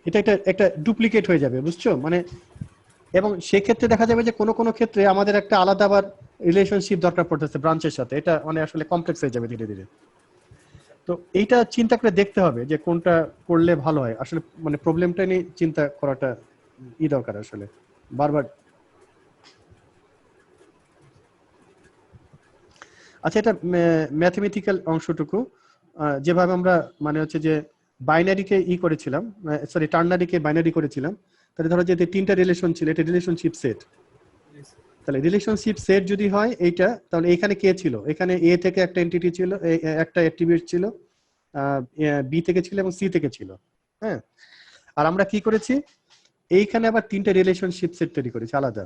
এটা একটা ডুপ্লিকেট হয়ে যাবে, বুঝছো মানে। এবং সেক্ষেত্রে দেখা যাবে যে কোনো কোনো ক্ষেত্রে আমাদের একটা আলাদা আবার রিলেশনশিপ দরকার পড়তেছে ব্রাঞ্চের সাথে, এটা মানে আসলে কমপ্লেক্স হয়ে যাবে ধীরে ধীরে। তো এইটা চিন্তা করে দেখতে হবে যে কোনটা করলে ভালো হয়, আসলে মানে প্রবলেমটা নিয়ে চিন্তা করাটা দরকার আসলে বারবার। আচ্ছা, এটা ম্যাথমেটিক্যাল অংশটুকু যেভাবে আমরা মানে হচ্ছে যে বাইনারিকে করেছিলাম, সরি টার্নারিকে বাইনারি করেছিলাম, তাহলে ধরো যে তিনটা রিলেশন ছিল, এটা রিলেশনশিপ সেট। তাহলে রিলেশনশিপ সেট যদি হয় এইটা, তাহলে এখানে কে ছিল, এখানে এ থেকে একটা এন্টিটি ছিল, একটা অ্যাট্রিবিউট ছিল, বি থেকে ছিল এবং সি থেকে ছিল। হ্যাঁ, আর আমরা কি করেছি, এইখানে আবার তিনটা রিলেশনশিপ সেট তৈরি করেছি আলাদা,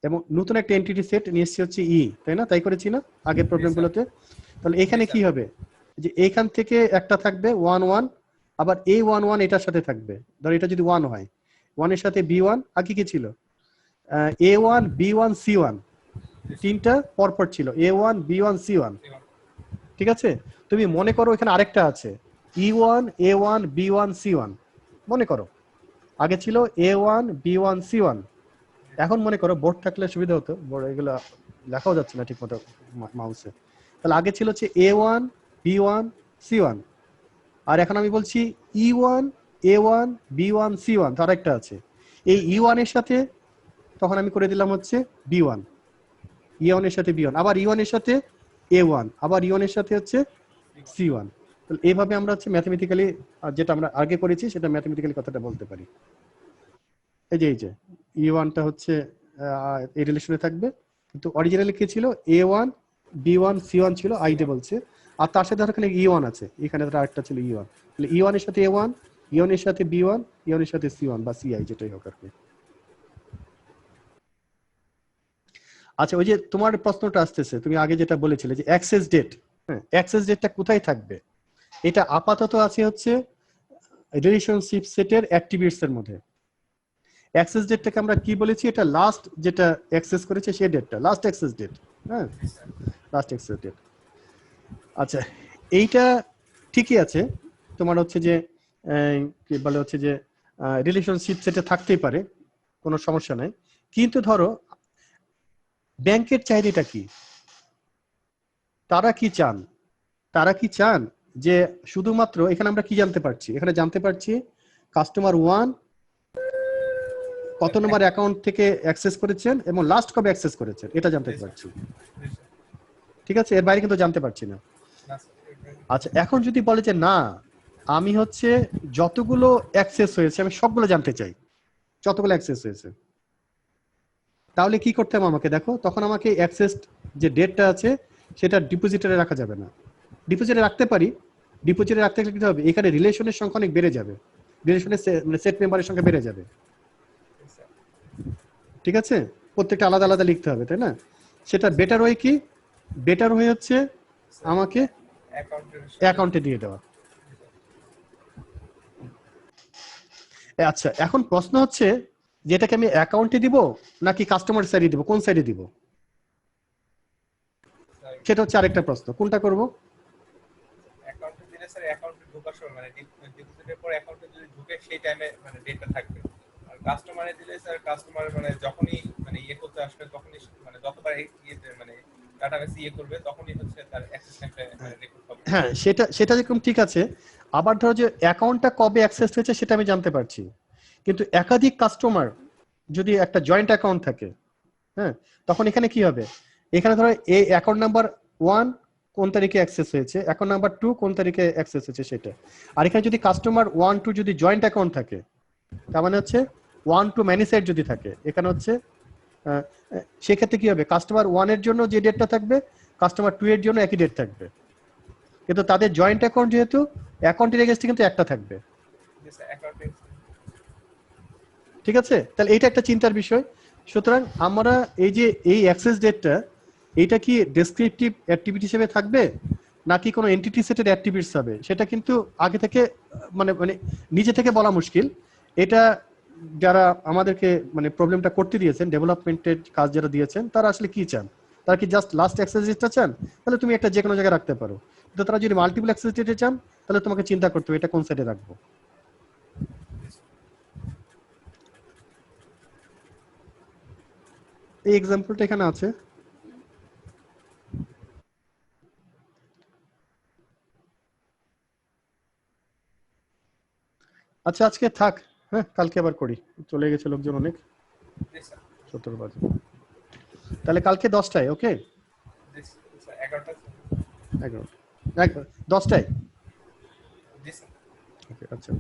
এবং নতুন একটা এন্টিটি সেট নিয়ে এসেছি হচ্ছে তাই না, তাই করেছি না আগের প্রবলেমগুলোতে। তাহলে এখানে কি হবে, যে এইখান থেকে একটা থাকবে 1 1, আবার এই 1 1 এটার সাথে থাকবে, ধর এটা যদি 1 হয়, 1 এর সাথে B1, আগে কি ছিল A1 B1 C1, তিনটা পরপর ছিল A1 B1 C1। ঠিক আছে, তুমি মনে করো এখানে আরেকটা আছে E1 A1 B1 C1, মনে করো আগে ছিল A1 B1 C1। এখন মনে করো বোর্ড থাকলে সুবিধা হতো, বোর্ড এগুলো লেখাও যাচ্ছে না ঠিক মতো মাউসে। তাহলে আগে ছিল হচ্ছে A1 B1 C1, আর এখন আমি বলছি E1 A1 B1 C1, তার একটা আছে এই E1 এর সাথে, তখন আমি করে দিলাম হচ্ছে B1, E1 এর সাথে B1, আবার E1 এর সাথে A1, আবার E1 এর সাথে হচ্ছে C1। তাহলে এইভাবে আমরা হচ্ছে ম্যাথমেটিক্যালি যেটা আমরা আগে করেছি সেটা ম্যাথমেটিক্যালি কথাটা বলতে পারি। এই যে E1টা হচ্ছে এই রিলেশনে থাকবে, কিন্তু অরিজিনালি কি ছিল A1 B1 C1 ছিল, আইডে বলছে, আর তার সাথে এখানে E1 আছে, এখানে আরেকটা ছিল E1। তাহলে E1 এর সাথে A1, E1 এর সাথে B1, E1 এর সাথে C1 বা CI যেটাই হোক আর কি। আচ্ছা, ওই যে তোমার প্রশ্নটা আসতেছে, তুমি আগে যেটা বলেছিলে যে অ্যাক্সেস ডেট, হ্যাঁ অ্যাক্সেস ডেটটা কোথায় থাকবে, এটা আপাতত আছে হচ্ছে রিলেশনশিপ সেটের অ্যাট্রিবিউটস এর মধ্যে। অ্যাক্সেস ডেটটাকে আমরা কি বলেছি, এটা লাস্ট যেটা অ্যাক্সেস করেছে সেই ডেটটা, লাস্ট অ্যাক্সেস ডেট। হ্যাঁ, লাস্ট অ্যাক্সেস ডেট। আচ্ছা, এইটা ঠিকই আছে, তোমার হচ্ছে যে কি বলে হচ্ছে যে রিলেশনশিপ সেটে থাকতেই পারে, কোনো সমস্যা নাই। কিন্তু ধরো ব্যাংকের চাহিদাটা কি, তারা কি চান, তারা কি চান যে শুধুমাত্র, এখানে আমরা কি জানতে পারছি, এখানে জানতে পারছি কাস্টমার 1 কত নম্বর অ্যাকাউন্ট থেকে অ্যাক্সেস করেছেন এবং লাস্ট কবে অ্যাক্সেস করেছেন, এটা জানতে পারছি। ঠিক আছে, এর বাইরে কিন্তু জানতে পারছি না। আচ্ছা, এখন যদি বলে যে না, আমি হচ্ছে যতগুলো অ্যাক্সেস হয়েছে আমি সবগুলো জানতে চাই, যতগুলো অ্যাক্সেস হয়েছে, তাহলে কি করতে হবে আমাকে, দেখো তখন আমাকে অ্যাক্সেস যে ডেটটা আছে সেটা ডিপোজিটরে রাখা যাবে না, ডিপোজিটে রাখতে পারি, ডিপোজিটে রাখতে গেলে কি হবে, এখানে রিলেশনের সংখ্যা অনেক বেড়ে যাবে, রিলেশনের মানে সেট মেম্বারের সংখ্যা বেড়ে যাবে। ঠিক আছে, প্রত্যেকটা আলাদা আলাদা লিখতে হবে, তাই না। সেটা বেটার ওয়ে কি, বেটার ওয়ে হচ্ছে আমাকে অ্যাকাউন্টে দিয়ে দেওয়া। আচ্ছা, এখন প্রশ্ন হচ্ছে যে এটাকে আমি অ্যাকাউন্টে দিব নাকি কাস্টমার সাইডে দিব, কোন সাইডে দিব, সেটা হচ্ছে আরেকটা প্রশ্ন, কোনটা করব। অ্যাকাউন্টে দিলে স্যার অ্যাকাউন্টে ঢোকার সময় মানে ডিপোজিটের পর অ্যাকাউন্টে যদি ঢুকে সেই টাইমে মানে ডেটটা থাকবে, আর কাস্টমারে দিলে স্যার কাস্টমার মানে যখনই মানে ইয়ে করতে আসবে তখনই মানে যতবার মানে ডাটাবেস ইয়ে করবে তখনই হচ্ছে তার অ্যাক্সেস টাইমটা রেকর্ড হবে। হ্যাঁ, সেটা যেরকম ঠিক আছে। আবার ধরো যে অ্যাকাউন্টটা কবে অ্যাক্সেস হয়েছে সেটা আমি জানতে পারছি, কিন্তু একাধিক কাস্টমার যদি একটা জয়েন্ট অ্যাকাউন্ট থাকে, হ্যাঁ, তখন এখানে কি হবে? এখানে ধরো এই অ্যাকাউন্ট নাম্বার 1 কোন তারিখে অ্যাক্সেস হয়েছে, অ্যাকাউন্ট নাম্বার 2 কোন তারিখে অ্যাক্সেস হয়েছে সেটা। আর এখানে যদি কাস্টমার 1 2 যদি জয়েন্ট অ্যাকাউন্ট থাকে, তার মানে হচ্ছে 1 2 ম্যানি সাইড যদি থাকে, এখানে হচ্ছে সেক্ষেত্রে কি হবে? কাস্টমার 1 এর জন্য যে ডেটটা থাকবে কাস্টমার 2 এর জন্য একই ডেট থাকবে, কিন্তু তাদের জয়েন্ট অ্যাকাউন্ট যেহেতু অ্যাকাউন্টের এগেইনস্টে কিন্তু একটা থাকবে। ঠিক আছে, তাহলে এইটা একটা চিন্তার বিষয়। সুতরাং আমরা এই যে এই অ্যাক্সেস ডেটটা, এইটা কি ডেসক্রিপটিভ অ্যাক্টিভিটি হিসেবে থাকবে নাকি কোনো এন্টিটি সেটের অ্যাক্টিভিটিস হবে, সেটা কিন্তু আগে থেকে মানে মানে নিজে থেকে বলা মুশকিল। এটা যারা আমাদেরকে মানে প্রবলেমটা করতে দিয়েছেন, ডেভেলপমেন্টের কাজ যারা দিয়েছেন, তারা আসলে কি চান? তারা কি জাস্ট লাস্ট অ্যাক্সেস ডেটটা চান? তাহলে তুমি একটা যে কোনো জায়গায় রাখতে পারো। কিন্তু তারা যদি মাল্টিপল অ্যাক্সেস ডেটে চান, তাহলে তোমাকে চিন্তা করতে হবে এটা কোন সাইডে রাখবো। এই এক্সাম্পলটা এখানে আছে। আচ্ছা, আজকে থাক, হ্যাঁ, কালকে আবার করি। চলে গেছে লোকজন অনেক, 17 বাজে। তাহলে কালকে 10টায়, ওকে? 11টা 10টায়, ওকে, আচ্ছা।